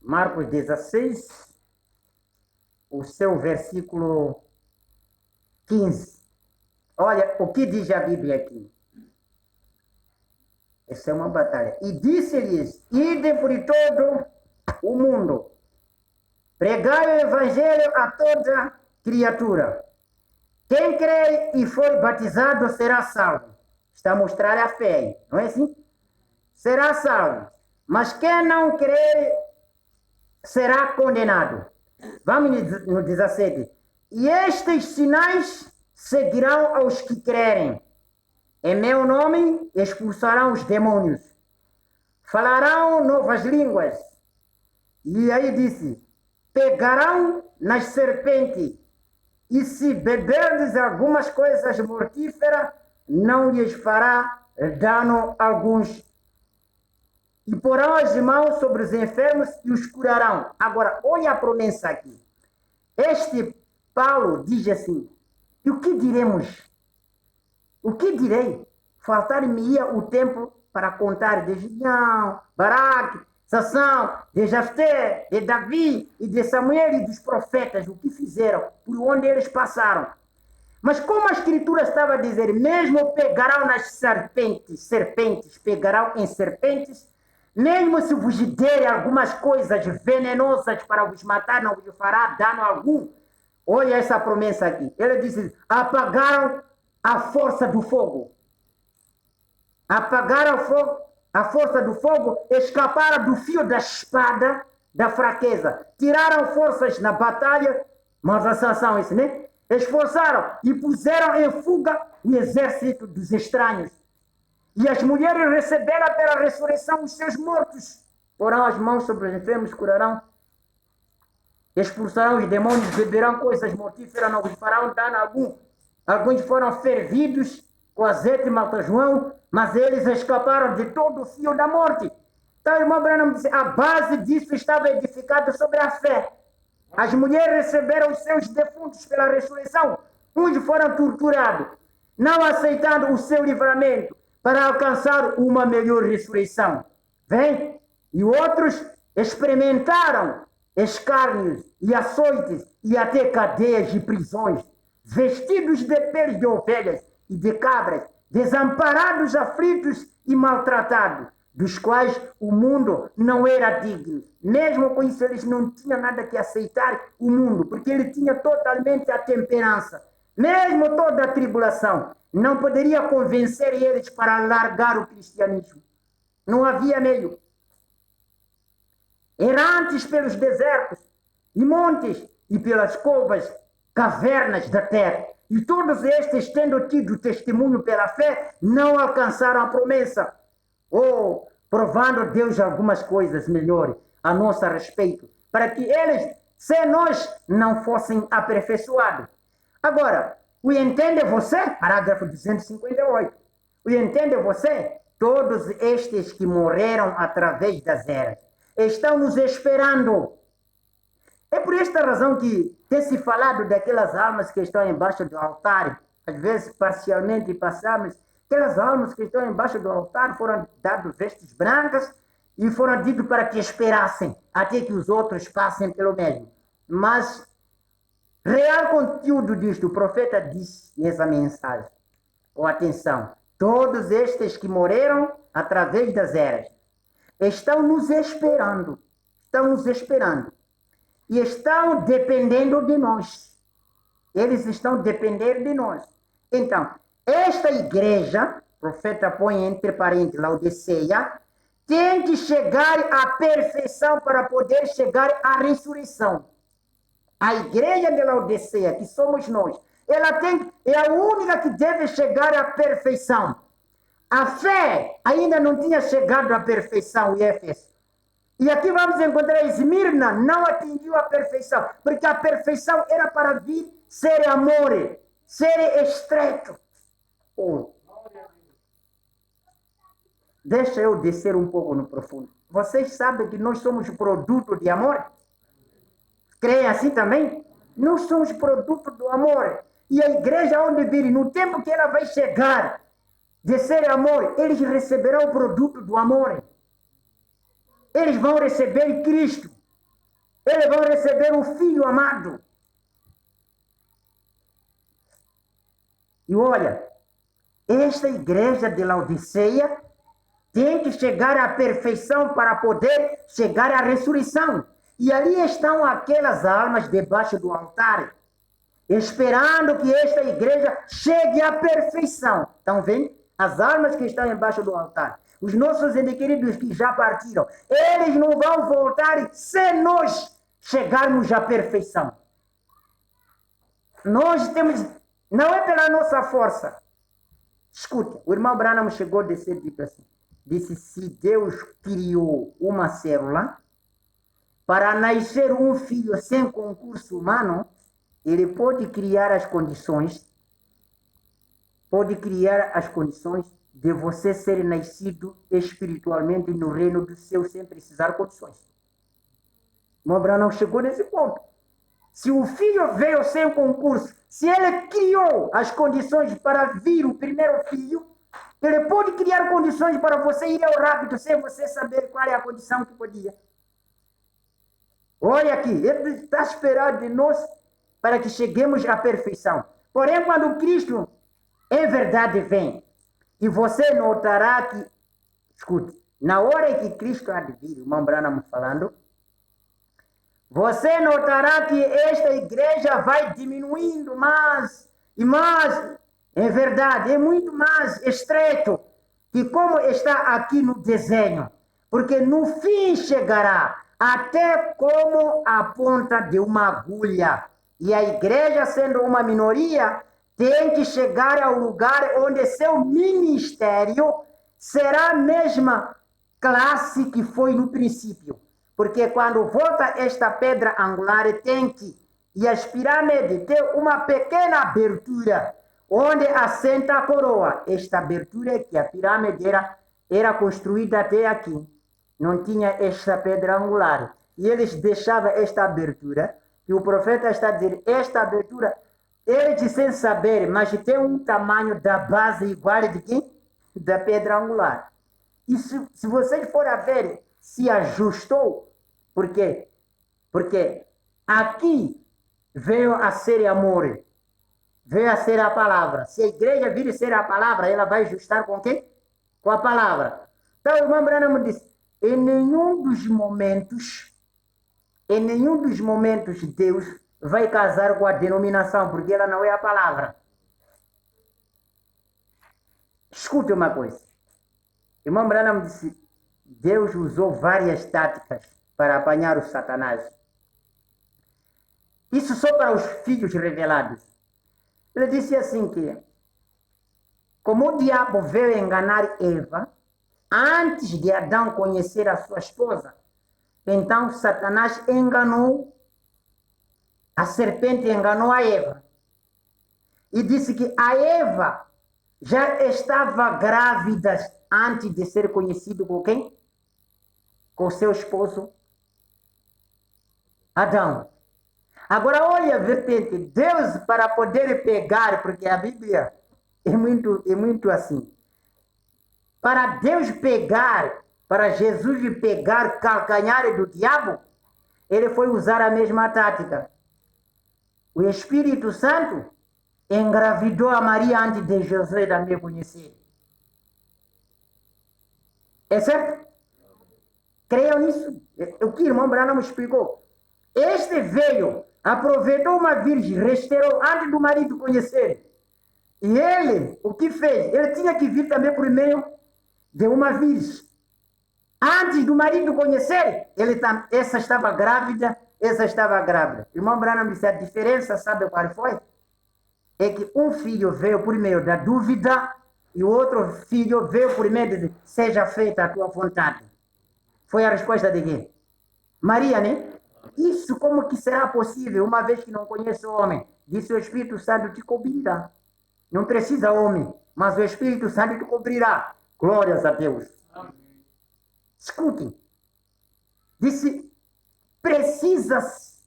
Marcos 16, o seu versículo 15. Olha o que diz a Bíblia aqui. Essa é uma batalha. E disse-lhes, ide por todo o mundo, pregai o evangelho a toda criatura. Quem crê e for batizado será salvo. Está a mostrar a fé, não é assim? Será salvo. Mas quem não crer será condenado. Vamos no 17. E estes sinais seguirão aos que crerem. Em meu nome expulsarão os demônios. Falarão novas línguas. E aí disse, pegarão nas serpentes. E se beberdes algumas coisas mortíferas, não lhes fará dano alguns. E porão as mãos sobre os enfermos e os curarão. Agora, olha a promessa aqui. Este Paulo diz assim, e o que diremos? O que direi? Faltar-me-ia o tempo para contar de Gideão, Baraque, Sansão, de Jefté, de Davi e de Samuel e dos profetas, o que fizeram, por onde eles passaram. Mas como a Escritura estava a dizer, mesmo pegarão nas serpentes pegarão em serpentes, mesmo se vos derem algumas coisas venenosas para vos matar, não vos fará dano algum. Olha essa promessa aqui. Ele diz, apagaram a força do fogo. Apagaram a força do fogo, escaparam do fio da espada da fraqueza. Tiraram forças na batalha, mas a Sansão, isso, né? Esforçaram e puseram em fuga o exército dos estranhos. E as mulheres receberam pela ressurreição os seus mortos. Porão as mãos sobre os enfermos, curarão. Expulsarão os demônios, beberão coisas mortíferas, não lhes farão dano algum. Alguns foram fervidos com azeite, malta João, mas eles escaparam de todo o fio da morte. Então, o irmão Branham disse, a base disso estava edificada sobre a fé. As mulheres receberam os seus defuntos pela ressurreição. Uns foram torturados, não aceitando o seu livramento para alcançar uma melhor ressurreição. Vem? E outros experimentaram escárnios e açoites e até cadeias e prisões, vestidos de peles de ovelhas e de cabras, desamparados, aflitos e maltratados, dos quais o mundo não era digno. Mesmo com isso, eles não tinham nada que aceitar o mundo, porque ele tinha totalmente a temperança. Mesmo toda a tribulação não poderia convencer eles para largar o cristianismo. Não havia meio. Errantes pelos desertos e montes e pelas covas, cavernas da terra. E todos estes, tendo tido testemunho pela fé, não alcançaram a promessa. Ou provando a Deus algumas coisas melhores a nosso respeito, para que eles, se nós não fossem aperfeiçoados. Agora, o entende você? Parágrafo 258. O entende você? Todos estes que morreram através das eras estão nos esperando. É por esta razão que tem se falado daquelas almas que estão embaixo do altar, às vezes parcialmente passamos, aquelas almas que estão embaixo do altar foram dadas vestes brancas e foram dito para que esperassem até que os outros passem pelo mesmo. Mas real conteúdo disto, o profeta diz nessa mensagem, com atenção, todos estes que morreram através das eras estão nos esperando, e estão dependendo de nós. Eles estão dependendo de nós. Então, esta igreja, o profeta põe entre parênteses, Laodiceia, tem que chegar à perfeição para poder chegar à ressurreição. A igreja de Laodiceia, que somos nós, é a única que deve chegar à perfeição. A fé ainda não tinha chegado à perfeição em Éfeso. E aqui vamos encontrar Esmirna não atingiu a perfeição, porque a perfeição era para vir ser amor, ser estreito. Oh. Deixa eu descer um pouco no profundo. Vocês sabem que nós somos produto de amor? Creem assim também? Nós somos produto do amor. E a igreja onde vir, no tempo que ela vai chegar, de ser amor, eles receberão o produto do amor. Eles vão receber Cristo. Eles vão receber o Filho amado. E olha, esta igreja de Laodiceia tem que chegar à perfeição para poder chegar à ressurreição. E ali estão aquelas almas debaixo do altar, esperando que esta igreja chegue à perfeição. Estão vendo? As almas que estão embaixo do altar. Os nossos entes queridos que já partiram, eles não vão voltar se nós chegarmos à perfeição. Nós temos, não é pela nossa força. Escuta, o irmão Branham chegou a dizer tipo assim, disse, se Deus criou uma célula para nascer um filho sem concurso humano, ele pode criar as condições de você ser nascido espiritualmente no reino do céu sem precisar de condições. O irmão Branham chegou nesse ponto. Se o filho veio sem concurso, se ele criou as condições para vir o primeiro filho, ele pode criar condições para você ir ao rápido sem você saber qual é a condição que podia. Olha aqui, ele está esperando de nós para que cheguemos à perfeição. Porém, quando Cristo em verdade vem, e você notará que, escute, na hora em que Cristo há de vir, o irmão Branham falando, você notará que esta igreja vai diminuindo mais e mais. É verdade, é muito mais estreito que como está aqui no desenho. Porque no fim chegará até como a ponta de uma agulha. E a igreja, sendo uma minoria, tem que chegar ao lugar onde seu ministério será a mesma classe que foi no princípio. Porque quando volta esta pedra angular, tem que, e as pirâmides têm uma pequena abertura, onde assenta a coroa. Esta abertura é que a pirâmide era construída até aqui. Não tinha esta pedra angular. E eles deixavam esta abertura, e o profeta está dizendo, esta abertura, eles sem saber, mas tem um tamanho da base igual de quem? Da pedra angular. E se vocês forem a ver, se ajustou. Por quê? Porque aqui veio a ser amor, veio a ser a palavra. Se a igreja vir a ser a palavra, ela vai ajustar com quem? Com a palavra. Então o irmão Branham disse, em nenhum dos momentos Deus vai casar com a denominação, porque ela não é a palavra. Escute uma coisa. O irmão Branham disse, Deus usou várias táticas para apanhar o Satanás. Isso só para os filhos revelados. Ele disse assim que, como o diabo veio enganar Eva, antes de Adão conhecer a sua esposa, então Satanás enganou, a serpente enganou a Eva. E disse que a Eva já estava grávida antes de ser conhecido com quem? Com seu esposo Adão. Agora, olha a vertente. Deus, para poder pegar, porque a Bíblia é muito assim. Para Deus pegar, para Jesus pegar calcanhar do diabo, ele foi usar a mesma tática. O Espírito Santo engravidou a Maria antes de José também conhecer. É certo? Creiam nisso? O que o irmão Branham explicou. Este veio, aproveitou uma virgem, restaurou antes do marido conhecer. E ele, o que fez? Ele tinha que vir também por meio de uma virgem. Antes do marido conhecer, essa estava grávida, essa estava grávida. O irmão Branham disse, a diferença, sabe qual foi? É que um filho veio por meio da dúvida e o outro filho veio por meio de seja feita a tua vontade. Foi a resposta de quem? Maria, né? Isso como que será possível, uma vez que não conhece o homem? Disse o Espírito Santo te cobrirá. Não precisa homem, mas o Espírito Santo te cobrirá. Glórias a Deus. Escutem. Disse, precisas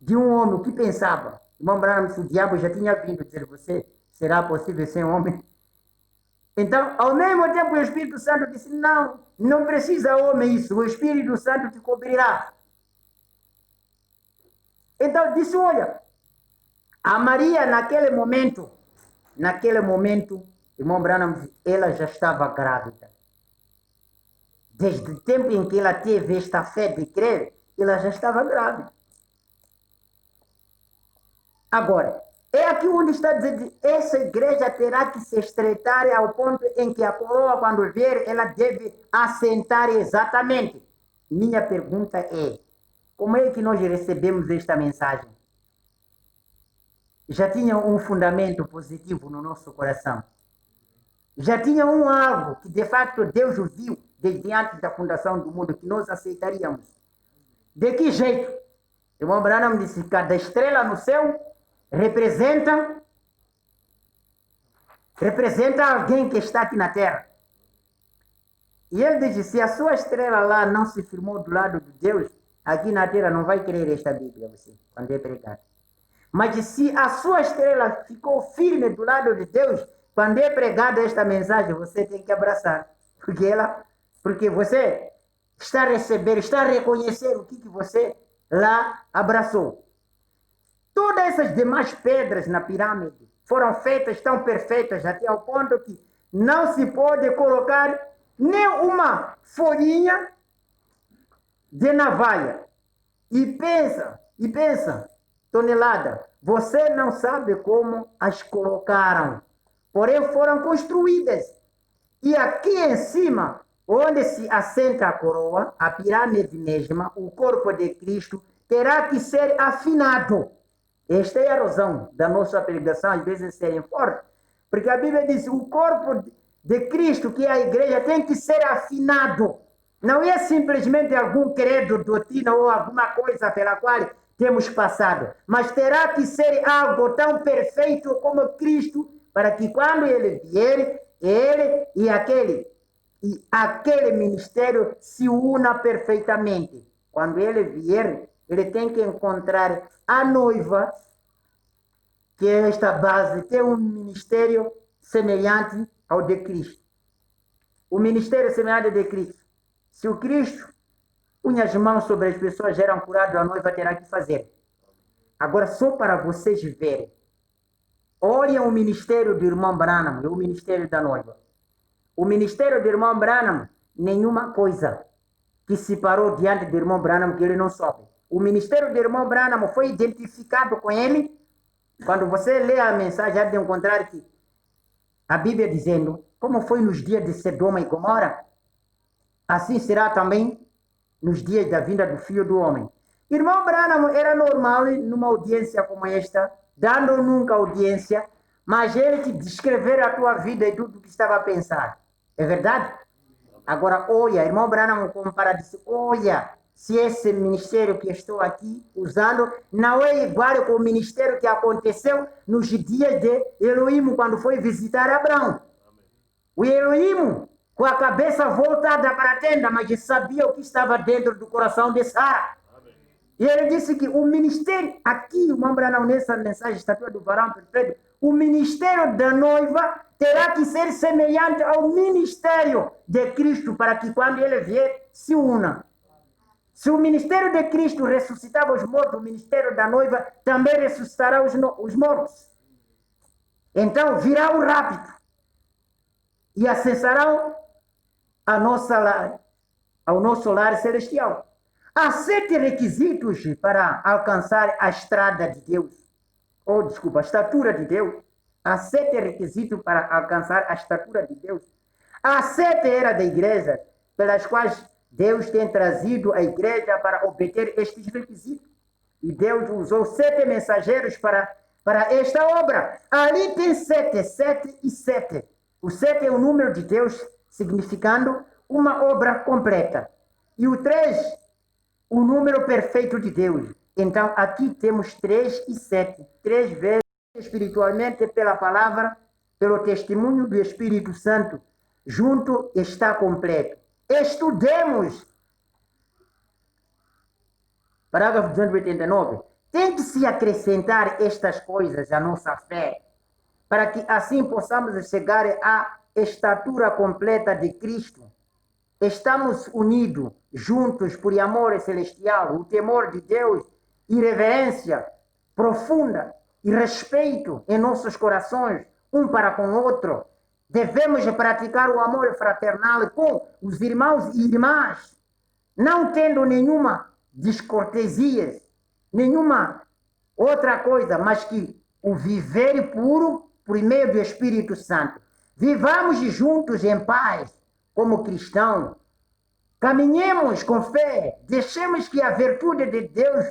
de um homem. O que pensava? Irmão Branham, se o diabo já tinha vindo dizer, você será possível ser homem? Então, ao mesmo tempo, o Espírito Santo disse, não precisa homem isso. O Espírito Santo te cobrirá. Então, disse, olha, a Maria naquele momento, irmão Branham, ela já estava grávida. Desde o tempo em que ela teve esta fé de crer, ela já estava grávida. Agora, é aqui onde está dizendo, essa igreja terá que se estreitar ao ponto em que a coroa, quando vier, ela deve assentar exatamente. Minha pergunta é, como é que nós recebemos esta mensagem? Já tinha um fundamento positivo no nosso coração. Já tinha algo que, de fato, Deus viu desde antes da fundação do mundo, que nós aceitaríamos. De que jeito? O irmão Branham disse que cada estrela no céu representa alguém que está aqui na terra. E ele disse, se a sua estrela lá não se firmou do lado de Deus, aqui na terra não vai crer esta Bíblia, você, quando é pregado. Mas se a sua estrela ficou firme do lado de Deus, quando é pregada esta mensagem, você tem que abraçar. Porque você está a receber, está a reconhecer o que você lá abraçou. Todas essas demais pedras na pirâmide foram feitas tão perfeitas até ao ponto que não se pode colocar nem uma folhinha de navalha. E pensa, tonelada, você não sabe como as colocaram, porém foram construídas. E aqui em cima, onde se assenta a coroa, a pirâmide mesma, o corpo de Cristo, terá que ser afinado. Esta é a razão da nossa pregação, às vezes serem fortes, porque a Bíblia diz, o corpo de Cristo, que é a igreja, tem que ser afinado. Não é simplesmente algum credo, doutrina ou alguma coisa pela qual temos passado, mas terá que ser algo tão perfeito como Cristo, para que quando ele vier, ele e aquele ministério se una perfeitamente. Quando ele vier, ele tem que encontrar a noiva, que é esta base, tem um ministério semelhante ao de Cristo. O ministério semelhante de Cristo. Se o Cristo punha as mãos sobre as pessoas, eram curadas, a noiva terá que fazer. Agora, só para vocês verem, olhem o ministério do irmão Branham e o ministério da noiva. O ministério do irmão Branham, nenhuma coisa que se parou diante do irmão Branham que ele não soube. O ministério do irmão Branham foi identificado com ele. Quando você lê a mensagem, há de encontrar que a Bíblia dizendo, como foi nos dias de Sodoma e Gomorra, assim será também nos dias da vinda do Filho do Homem. Irmão Branham era normal numa audiência como esta, dando nunca audiência, mas ele te descrever a tua vida e tudo o que estava a pensar. É verdade? Agora, olha, irmão Branham compara, disse, olha, se esse ministério que estou aqui usando não é igual com o ministério que aconteceu nos dias de Elohim, quando foi visitar Abraão. O Elohim, com a cabeça voltada para a tenda, mas sabia o que estava dentro do coração de Sara. E ele disse que o ministério, aqui, o Mambrana, nessa mensagem, estatua do varão perfeito, o ministério da noiva terá que ser semelhante ao ministério de Cristo, para que quando ele vier, se una. Se o ministério de Cristo ressuscitava os mortos, o ministério da noiva também ressuscitará os mortos. Então virá o rápido e acessarão ao nosso lar celestial. Há 7 requisitos para alcançar a estrada de Deus. A estatura de Deus. Há 7 requisitos para alcançar a estatura de Deus. Há 7 eras da igreja, pelas quais Deus tem trazido a igreja para obter estes requisitos. E Deus usou 7 mensageiros para esta obra. Ali tem 7, 7 e 7. O 7 é o número de Deus, significando uma obra completa. E o 3, o número perfeito de Deus. Então, aqui temos 3 e 7. 3 vezes espiritualmente pela palavra, pelo testemunho do Espírito Santo. Junto está completo. Estudemos. Parágrafo 289. Tem que se acrescentar estas coisas à nossa fé, para que assim possamos chegar à estatura completa de Cristo. Estamos unidos, juntos por amor celestial, o temor de Deus e reverência profunda e respeito em nossos corações, um para com o outro. Devemos praticar o amor fraternal com os irmãos e irmãs, não tendo nenhuma descortesia, nenhuma outra coisa, mas que o viver puro por meio do Espírito Santo. Vivamos juntos em paz, como cristãos. Caminhemos com fé, deixemos que a virtude de Deus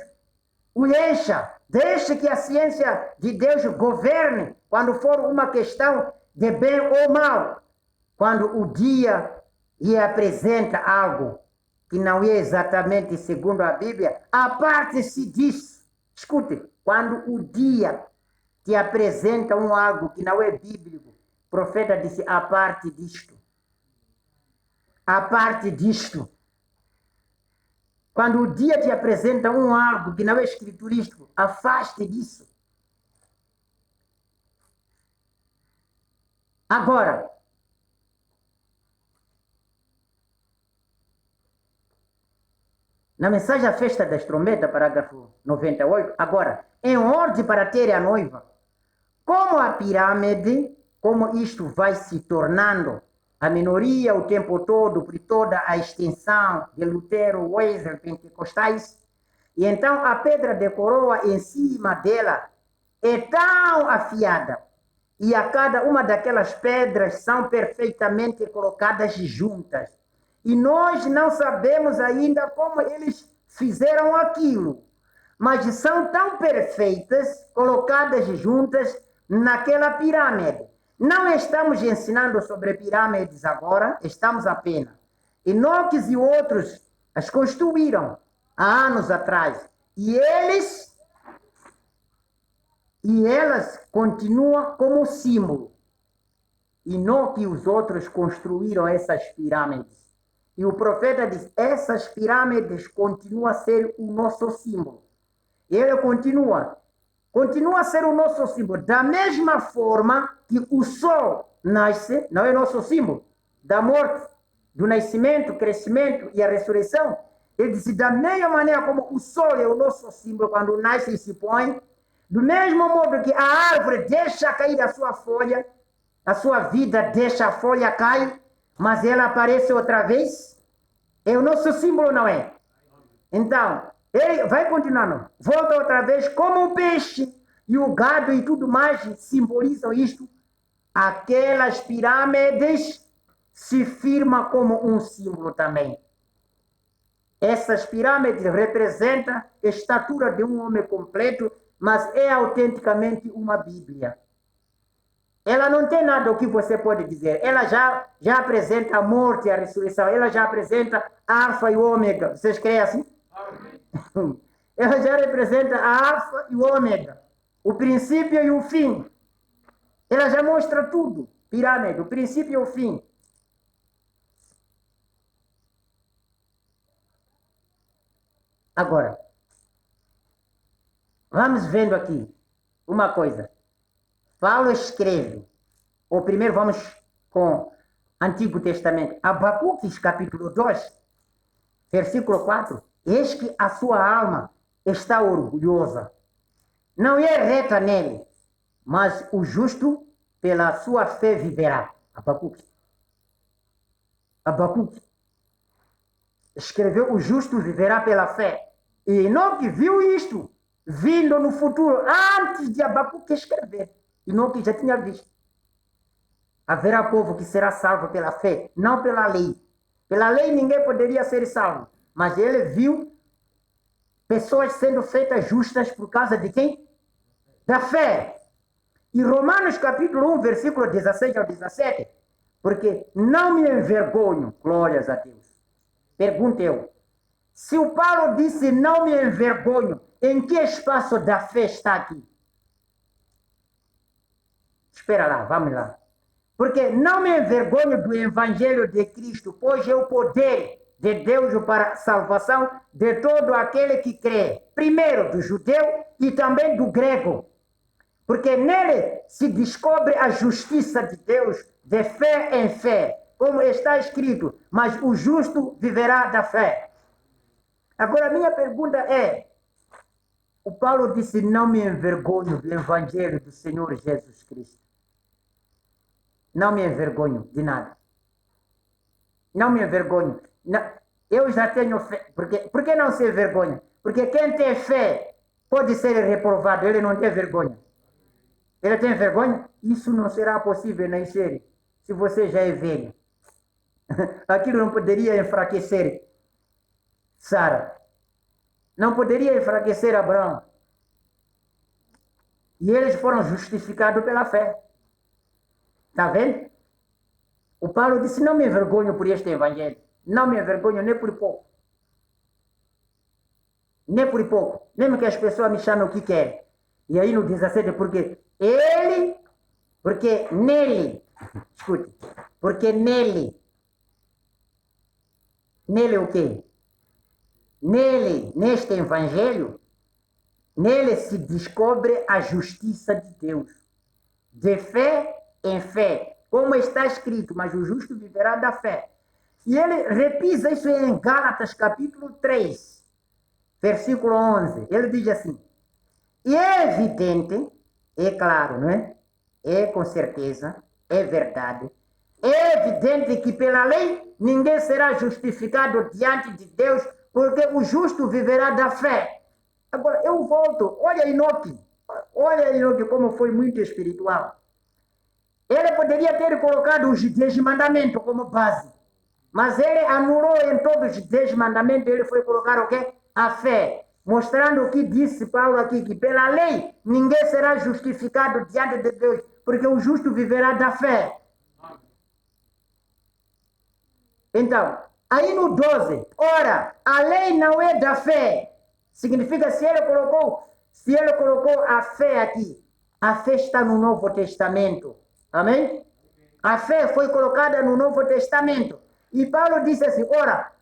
o encha, deixe que a ciência de Deus governe quando for uma questão de bem ou mal. Quando o dia lhe apresenta algo que não é exatamente segundo a Bíblia, aparte-se disso. Escute, quando o dia te apresenta algo que não é bíblico, o profeta disse, a parte disto. A parte disto. Quando o dia te apresenta algo que não é escriturístico, afaste disso. Agora, na mensagem à festa das trombetas, parágrafo 98, agora, em ordem para ter a noiva, como a pirâmide, como isto vai se tornando a minoria o tempo todo, por toda a extensão de Lutero, Wesley, pentecostais, e então a pedra de coroa em cima dela é tão afiada, e a cada uma daquelas pedras são perfeitamente colocadas juntas. E nós não sabemos ainda como eles fizeram aquilo, mas são tão perfeitas, colocadas juntas naquela pirâmide. Não estamos ensinando sobre pirâmides agora, estamos apenas. Enoques e outros as construíram há anos atrás. E elas continuam como símbolo. E não que os outros construíram essas pirâmides. E o profeta diz, essas pirâmides continuam a ser o nosso símbolo. Ele continua a ser o nosso símbolo. Da mesma forma que o sol nasce, não é nosso símbolo, da morte, do nascimento, crescimento e a ressurreição. Ele disse, da mesma maneira como o sol é o nosso símbolo, quando nasce e se põe, do mesmo modo que a árvore deixa cair a sua folha, a sua vida deixa a folha cair, mas ela aparece outra vez, é o nosso símbolo, não é? Então, ele vai continuando, volta outra vez, como o peixe e o gado e tudo mais simbolizam isto. Aquelas pirâmides se firmam como um símbolo também. Essas pirâmides representam a estatura de um homem completo, mas é autenticamente uma Bíblia. Ela não tem nada o que você pode dizer. Ela já apresenta a morte e a ressurreição. Ela já apresenta a alfa e o ômega. Vocês creem assim? Ela já representa a alfa e o ômega. O princípio e o fim. Ela já mostra tudo. Pirâmide, o princípio e o fim. Agora, Vamos vendo aqui uma coisa. Paulo escreve, ou primeiro vamos com Antigo Testamento, Abacuque, capítulo 2, versículo 4. Eis que a sua alma está orgulhosa, não é reta nele, mas o justo pela sua fé viverá. Abacuque. Abacuque escreveu: o justo viverá pela fé. E Enoque viu isto vindo no futuro, antes de Abacuque escrever. Enoque já tinha visto. Haverá povo que será salvo pela fé, não pela lei. Pela lei ninguém poderia ser salvo, mas ele viu pessoas sendo feitas justas por causa de quem? Da fé. E Romanos capítulo 1, versículo 16 ao 17, porque não me envergonho, glórias a Deus. Pergunto eu, se o Paulo disse não me envergonho, em que espaço da fé está aqui? Espera lá, vamos lá. Porque não me envergonho do evangelho de Cristo, pois é o poder de Deus para a salvação de todo aquele que crê. Primeiro do judeu e também do grego. Porque nele se descobre a justiça de Deus de fé em fé. Como está escrito, mas o justo viverá da fé. Agora, minha pergunta é, o Paulo disse, não me envergonho do evangelho do Senhor Jesus Cristo. Não me envergonho de nada. Não me envergonho. Não, eu já tenho fé. Por que não se envergonha? Porque quem tem fé pode ser reprovado, ele não tem vergonha. Ele tem vergonha? Isso não será possível nascer se você já é velho. Aquilo não poderia enfraquecer Sara. Não poderia enfraquecer Abraão. E eles foram justificados pela fé. Está vendo? O Paulo disse, não me envergonho por este evangelho. Não me envergonho nem por pouco. Nem por pouco. Mesmo que as pessoas me chamem o que querem. E aí no 17, porque nele, escute, porque nele o quê? Nele, neste evangelho, nele se descobre a justiça de Deus. De fé em fé. Como está escrito, mas o justo viverá da fé. E ele repisa isso em Gálatas capítulo 3, versículo 11. Ele diz assim, e é evidente, é claro, não é? É com certeza, é verdade. É evidente que pela lei ninguém será justificado diante de Deus, porque o justo viverá da fé. Agora, eu volto, olha Enoque como foi muito espiritual. Ele poderia ter colocado os 10 mandamentos como base, mas ele anulou em todos os 10 mandamentos, ele foi colocar o quê? A fé. Mostrando o que disse Paulo aqui, que pela lei ninguém será justificado diante de Deus, porque o justo viverá da fé. Então, aí no 12, ora, a lei não é da fé. Significa, se ele colocou a fé aqui, a fé está no Novo Testamento. Amém? A fé foi colocada no Novo Testamento. E Paulo disse assim, ora,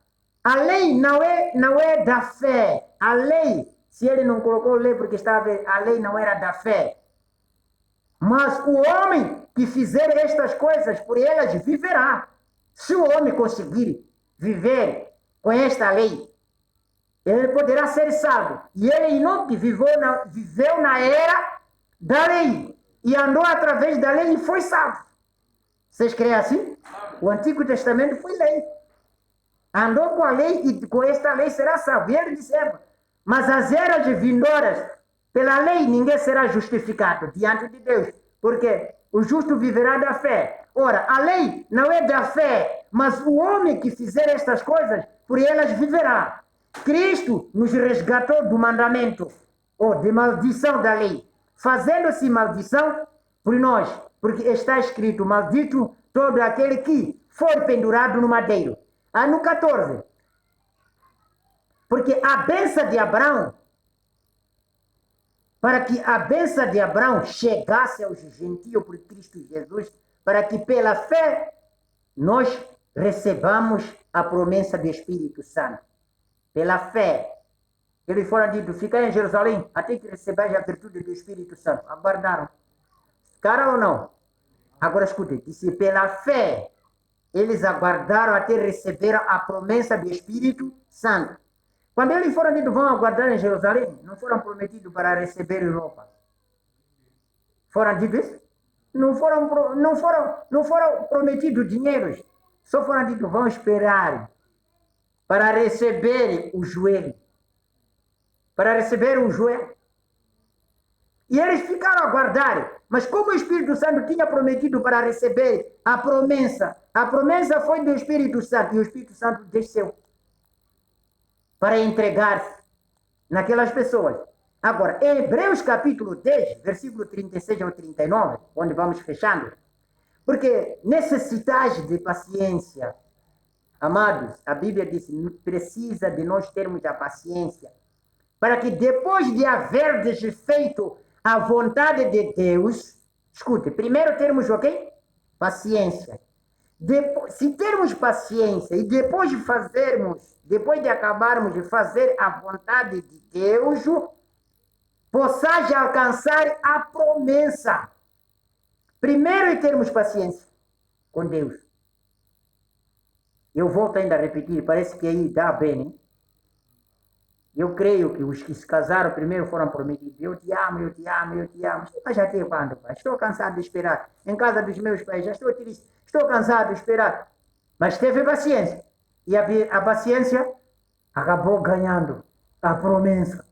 a lei não é da fé. A lei, se ele não colocou lei porque a lei não era da fé. Mas o homem que fizer estas coisas, por elas viverá. Se o homem conseguir viver com esta lei, ele poderá ser salvo. E ele não viveu na era da lei. E andou através da lei e foi salvo. Vocês creem assim? O Antigo Testamento foi lei. Andou com a lei e com esta lei será salvo. E ele disse, mas as eras vindouras, pela lei ninguém será justificado diante de Deus, porque o justo viverá da fé. Ora, a lei não é da fé, mas o homem que fizer estas coisas, por elas viverá. Cristo nos resgatou do mandamento, ou de maldição da lei, fazendo-se maldição por nós, porque está escrito, maldito todo aquele que for pendurado no madeiro. Aí no 14, porque a bênção de Abraão, para que a bênção de Abraão chegasse aos gentios por Cristo Jesus, para que pela fé nós recebamos a promessa do Espírito Santo. Pela fé. Eles foram dito, ficar em Jerusalém até que recebais a virtude do Espírito Santo. Aguardaram. Ficaram ou não? Agora escute, disse, pela fé, eles aguardaram até receber a promessa do Espírito Santo. Quando eles foram dito, vão aguardar em Jerusalém, não foram prometidos para receber Europa. Foram dito isso? Não foram prometidos dinheiros. Só foram dito, vão esperar para receber o joelho. Para receber o joelho. E eles ficaram a aguardar. Mas como o Espírito Santo tinha prometido para receber a promessa foi do Espírito Santo. E o Espírito Santo desceu para entregar-se naquelas pessoas. Agora, em Hebreus capítulo 10, versículo 36 ao 39, onde vamos fechando, porque necessitais de paciência, amados, a Bíblia diz, precisa de nós termos a paciência, para que depois de haverdes feito a vontade de Deus, escute, primeiro termos o quê? Paciência. Se termos paciência e depois de acabarmos de fazer a vontade de Deus, possais alcançar a promessa. Primeiro é termos paciência com Deus. Eu volto ainda a repetir, parece que aí dá bem, né? Eu creio que os que se casaram primeiro foram prometidos. Eu te amo, eu te amo, eu te amo. Mas já até quando, pai? Estou cansado de esperar. Em casa dos meus pais, já estou triste. Estou cansado de esperar. Mas teve paciência. E a paciência acabou ganhando a promessa.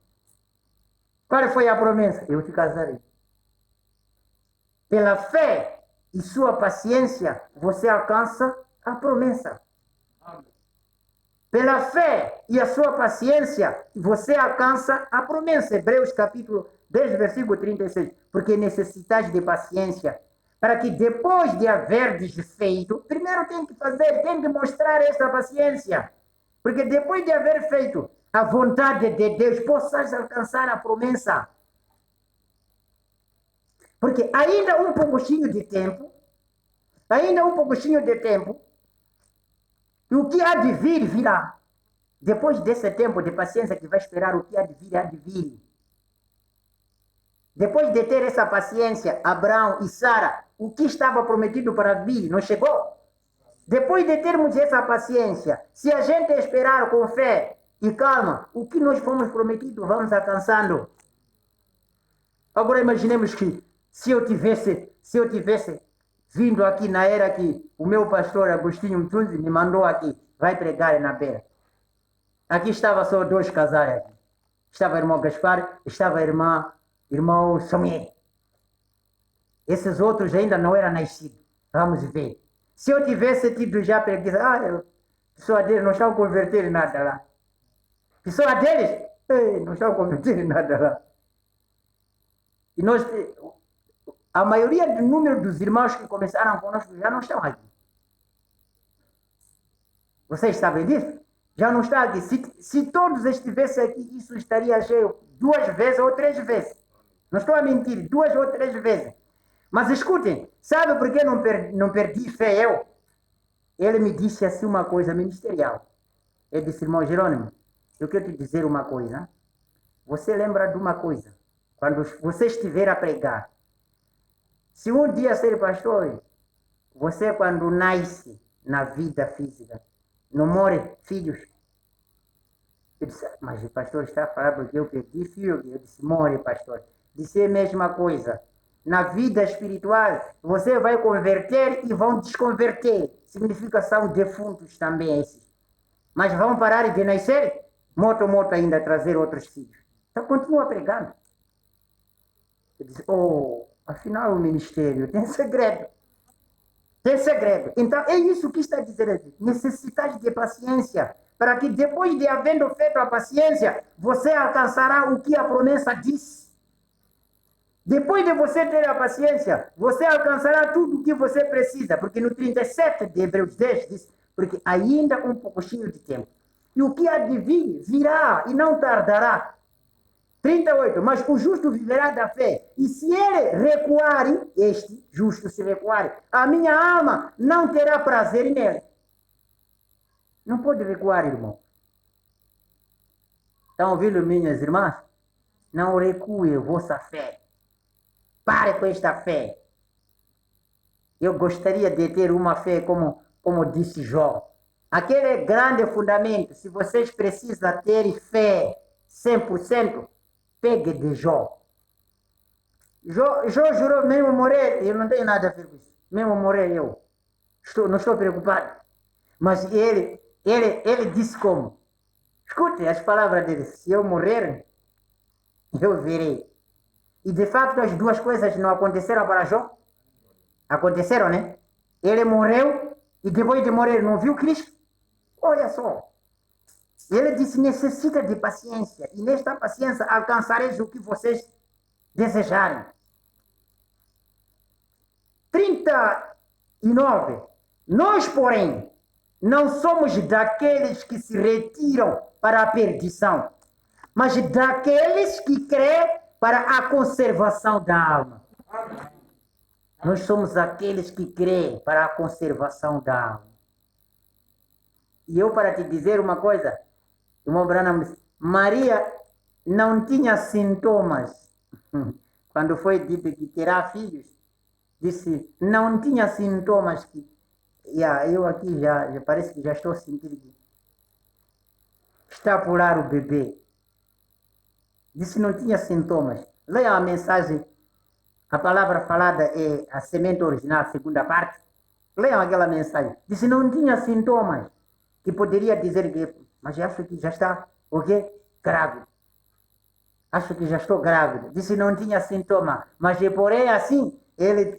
Qual foi a promessa? Eu te casarei. Pela fé e sua paciência, você alcança a promessa. Pela fé e a sua paciência, você alcança a promessa. Hebreus capítulo 10, versículo 36. Porque necessitais de paciência, para que depois de haverdes feito, primeiro tem que mostrar essa paciência. Porque depois de haver feito a vontade de Deus, possas alcançar a promessa. Porque ainda um pouquinho de tempo, e o que há de vir, virá. Depois desse tempo de paciência que vai esperar, o que há de vir, há de vir. Depois de ter essa paciência, Abraão e Sara, o que estava prometido para vir, não chegou? Depois de termos essa paciência, se a gente esperar com fé e calma, o que nós fomos prometidos, vamos alcançando. Agora imaginemos que se eu tivesse vindo aqui na era que o meu pastor Agostinho Mtunzi me mandou aqui, vai pregar na beira. Aqui estava só dois casais. Estava o irmão Gaspar, estava a irmão Somier. Esses outros ainda não eram nascidos. Vamos ver. Se eu tivesse tido já pregado, pessoa deles não estão convertendo nada lá. Pessoa deles, não estão convertendo nada lá. E nós, a maioria do número dos irmãos que começaram conosco já não estão aqui. Vocês sabem disso? Já não está aqui. Se todos estivessem aqui, isso estaria cheio 2 vezes ou 3 vezes. Não estou a mentir, 2 ou 3 vezes. Mas escutem, sabe por que não perdi fé eu? Ele me disse assim uma coisa ministerial. Ele disse, irmão Jerônimo, eu quero te dizer uma coisa. Você lembra de uma coisa? Quando você estiver a pregar, se um dia ser pastor, você quando nasce na vida física, não morre filhos. Eu disse, mas o pastor está falando porque eu perdi filho. Eu disse, morre, pastor. Disse a mesma coisa. Na vida espiritual, você vai converter e vão desconverter. Significa são defuntos também esses. Mas vão parar de nascer, morto ainda trazer outros filhos. Então continua pregando. Eu disse, afinal o ministério tem segredo. Tem segredo. Então é isso que está dizendo aqui. Necessidade de paciência. Para que depois de havendo feito a paciência, você alcançará o que a promessa diz. Depois de você ter a paciência, você alcançará tudo o que você precisa. Porque no 37 de Hebreus 10 diz, porque ainda um pouquinho de tempo. E o que há de vir, virá e não tardará. 38, mas o justo viverá da fé. E se ele recuar, este justo se recuar, a minha alma não terá prazer nele. Não pode recuar, irmão. Estão ouvindo, minhas irmãs? Não recue vossa fé. Pare com esta fé. Eu gostaria de ter uma fé como disse Jó. Aquele grande fundamento. Se vocês precisam ter fé 100%, pegue de Jó. Jó jurou mesmo morrer. Eu não tenho nada a ver com isso. Mesmo morrer eu. Não estou preocupado. Mas ele disse como? Escute as palavras dele. Se eu morrer, eu verei. E de fato as duas coisas não aconteceram para Jó? Aconteceram, né? Ele morreu e depois de morrer não viu Cristo? Olha só. Ele disse, necessita de paciência. E nesta paciência alcançareis o que vocês desejarem. 39. Nós, porém, não somos daqueles que se retiram para a perdição, mas daqueles que crêem para a conservação da alma. Nós somos aqueles que creem para a conservação da alma. E eu, para te dizer uma coisa, irmão Branham disse, Maria não tinha sintomas. Quando foi dito que terá filhos, disse, não tinha sintomas que... eu aqui já parece que já estou sentindo que está a pular o bebê. Disse, não tinha sintomas. Leia a mensagem. A palavra falada é a semente original, a segunda parte. Leiam aquela mensagem. Disse, não tinha sintomas. Que poderia dizer que, mas acho que já está, o quê? Grávida. Acho que já estou grávida. Disse, não tinha sintoma. Mas, porém, assim,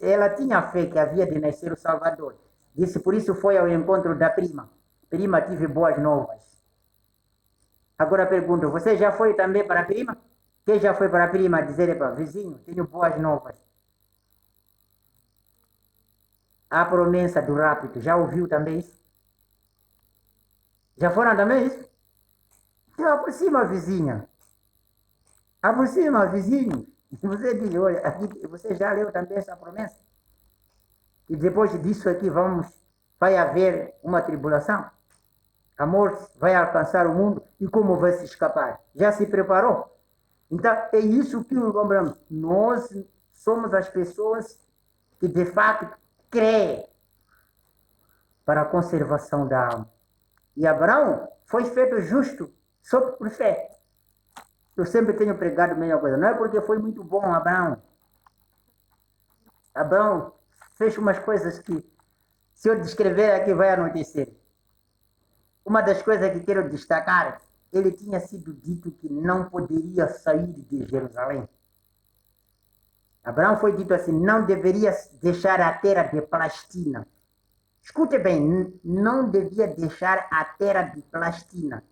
ela tinha fé que havia de nascer o Salvador. Disse, por isso foi ao encontro da prima. Prima, tive boas novas. Agora pergunto, você já foi também para a prima? Quem já foi para a prima dizer para vizinho, tenho boas novas? A promessa do rápido, já ouviu também isso? Já foram também isso? Então aproxima a vizinha. Aproxima a vizinho. Você diz, olha, aqui, você já leu também essa promessa? E depois disso aqui vai haver uma tribulação. A morte vai alcançar o mundo e como vai se escapar? Já se preparou? Então, é isso que lembramos. Nós somos as pessoas que, de fato, creem para a conservação da alma. E Abraão foi feito justo só por fé. Eu sempre tenho pregado a mesma coisa. Não é porque foi muito bom Abraão. Abraão fez umas coisas que, se eu descrever aqui, vai anoitecer. Uma das coisas que quero destacar, ele tinha sido dito que não poderia sair de Jerusalém. Abraão foi dito assim, não deveria deixar a terra de Palestina. Escute bem, não devia deixar a terra de Palestina.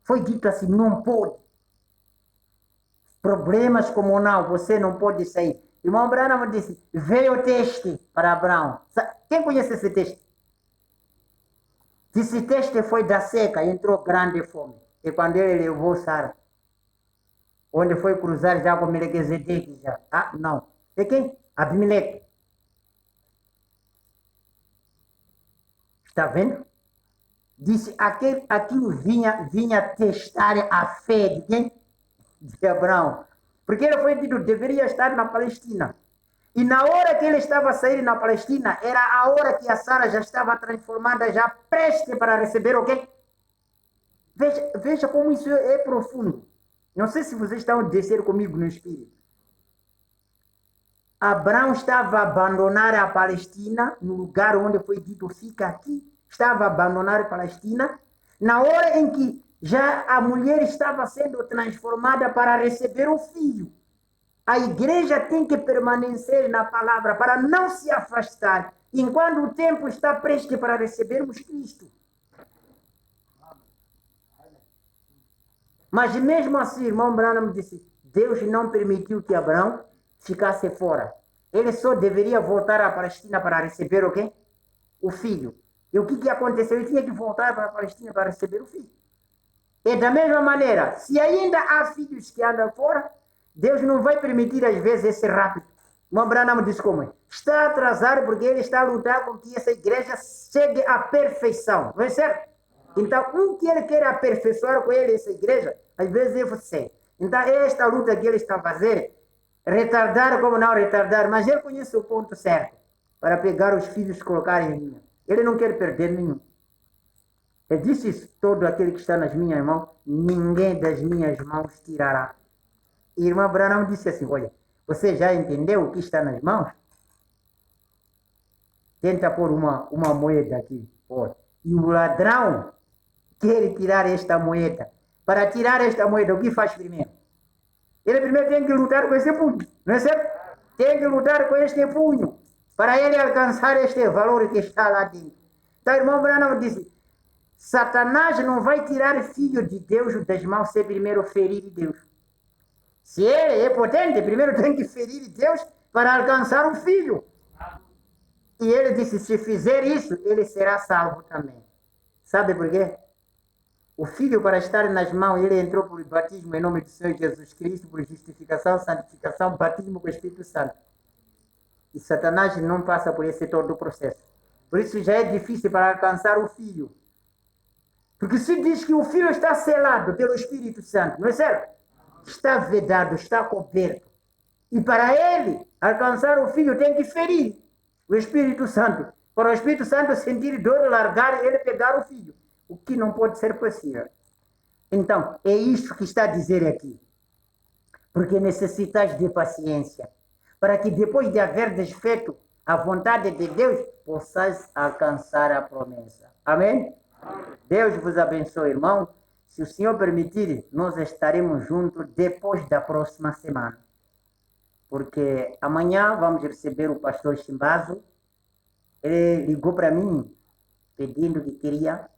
Foi dito assim, não pode. Problemas como não, você não pode sair. Irmão Branham disse, veio o teste para Abraão. Quem conhece esse texto? Esse texto foi da seca, entrou grande fome. E quando ele levou Sara, onde foi cruzar já com Melquisedeque, já. Ah, não. E quem? Abimeleque. Está vendo? Disse, aquilo vinha testar a fé de quem? De Abraão. Porque ele foi dito, deveria estar na Palestina. E na hora que ele estava a sair na Palestina, era a hora que a Sara já estava transformada, já prestes para receber o quê? Veja como isso é profundo. Não sei se vocês estão a descer comigo no espírito. Abraão estava a abandonar a Palestina, no lugar onde foi dito, fica aqui. Estava a abandonar a Palestina. Na hora em que já a mulher estava sendo transformada para receber o filho. A igreja tem que permanecer na palavra para não se afastar, enquanto o tempo está prestes para recebermos Cristo. Mas mesmo assim, irmão Branham disse, Deus não permitiu que Abraão ficasse fora. Ele só deveria voltar à Palestina para receber o quê? O filho. E o que aconteceu? Ele tinha que voltar para a Palestina para receber o filho. E da mesma maneira, se ainda há filhos que andam fora, Deus não vai permitir, às vezes, esse rápido. O Branham diz como? Está atrasado porque ele está a lutar com que essa igreja chegue à perfeição. Não é certo? Então, um que ele quer aperfeiçoar com ele, essa igreja, às vezes é você. Então, é esta luta que ele está a fazer, retardar como não retardar, mas ele conhece o ponto certo para pegar os filhos e colocar em linha. Ele não quer perder nenhum. Ele disse isso, todo aquele que está nas minhas mãos, ninguém das minhas mãos tirará. E irmã Branham disse assim, olha, você já entendeu o que está nas mãos? Tenta pôr uma moeda aqui. Pô. E o ladrão quer tirar esta moeda. Para tirar esta moeda, o que faz primeiro? Ele primeiro tem que lutar com esse punho, não é certo? Tem que lutar com este punho, para ele alcançar este valor que está lá dentro. Então, o irmão Branham disse, Satanás não vai tirar filho de Deus das mãos sem primeiro ferir Deus. Se ele é potente, primeiro tem que ferir Deus para alcançar o filho. E ele disse, se fizer isso, ele será salvo também. Sabe por quê? O filho, para estar nas mãos, ele entrou por batismo em nome do Senhor Jesus Cristo, por justificação, santificação, batismo com o Espírito Santo. E Satanás não passa por esse todo o processo. Por isso já é difícil para alcançar o filho. Porque se diz que o filho está selado pelo Espírito Santo, não é certo? Está vedado, está coberto. E para ele alcançar o filho tem que ferir o Espírito Santo. Para o Espírito Santo sentir dor, largar, ele pegar o filho. O que não pode ser possível. Então, é isso que está a dizer aqui. Porque necessitas de paciência. Para que depois de haver desfeito a vontade de Deus, possais alcançar a promessa. Amém? Deus vos abençoe, irmão. Se o Senhor permitir, nós estaremos juntos depois da próxima semana. Porque amanhã vamos receber o pastor Chimbazo. Ele ligou para mim, pedindo que queria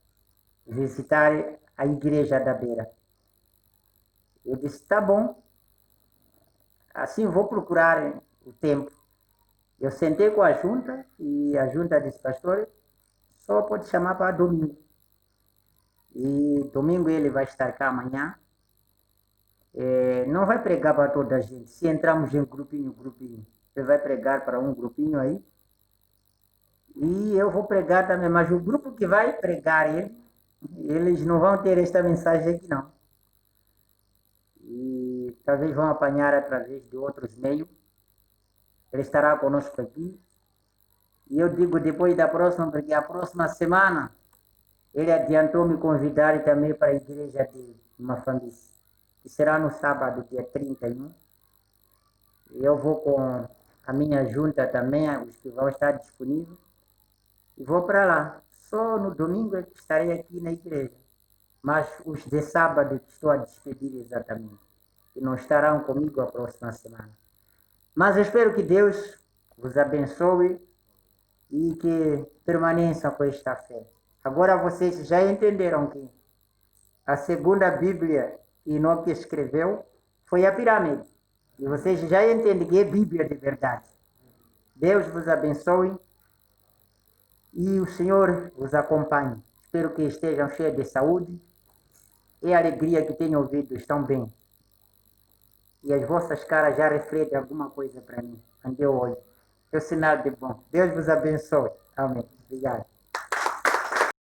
visitar a igreja da Beira. Eu disse, tá bom. Assim vou procurar o tempo. Eu sentei com a junta e a junta disse, pastor, só pode chamar para domingo. E domingo ele vai estar cá amanhã. Não vai pregar para toda a gente. Se entramos em grupinho, ele vai pregar para um grupinho aí. E eu vou pregar também, mas o grupo que vai pregar eles não vão ter esta mensagem aqui não. E talvez vão apanhar através de outros meios. Ele estará conosco aqui. E eu digo depois da próxima, porque a próxima semana ele adiantou me convidar também para a igreja de uma família, que será no sábado, dia 31. E eu vou com a minha junta também, os que vão estar disponíveis, e vou para lá. Só no domingo é que estarei aqui na igreja. Mas os de sábado que estou a despedir exatamente, que não estarão comigo a próxima semana. Mas eu espero que Deus vos abençoe e que permaneçam com esta fé. Agora vocês já entenderam que a segunda Bíblia que Enoque escreveu foi a pirâmide. E vocês já entendem que é Bíblia de verdade. Deus vos abençoe e o Senhor vos acompanhe. Espero que estejam cheios de saúde e alegria, que tenham ouvido, estão bem. E as vossas caras já refletem alguma coisa para mim, onde eu olho. É o sinal de bom. Deus vos abençoe. Amém. Obrigado.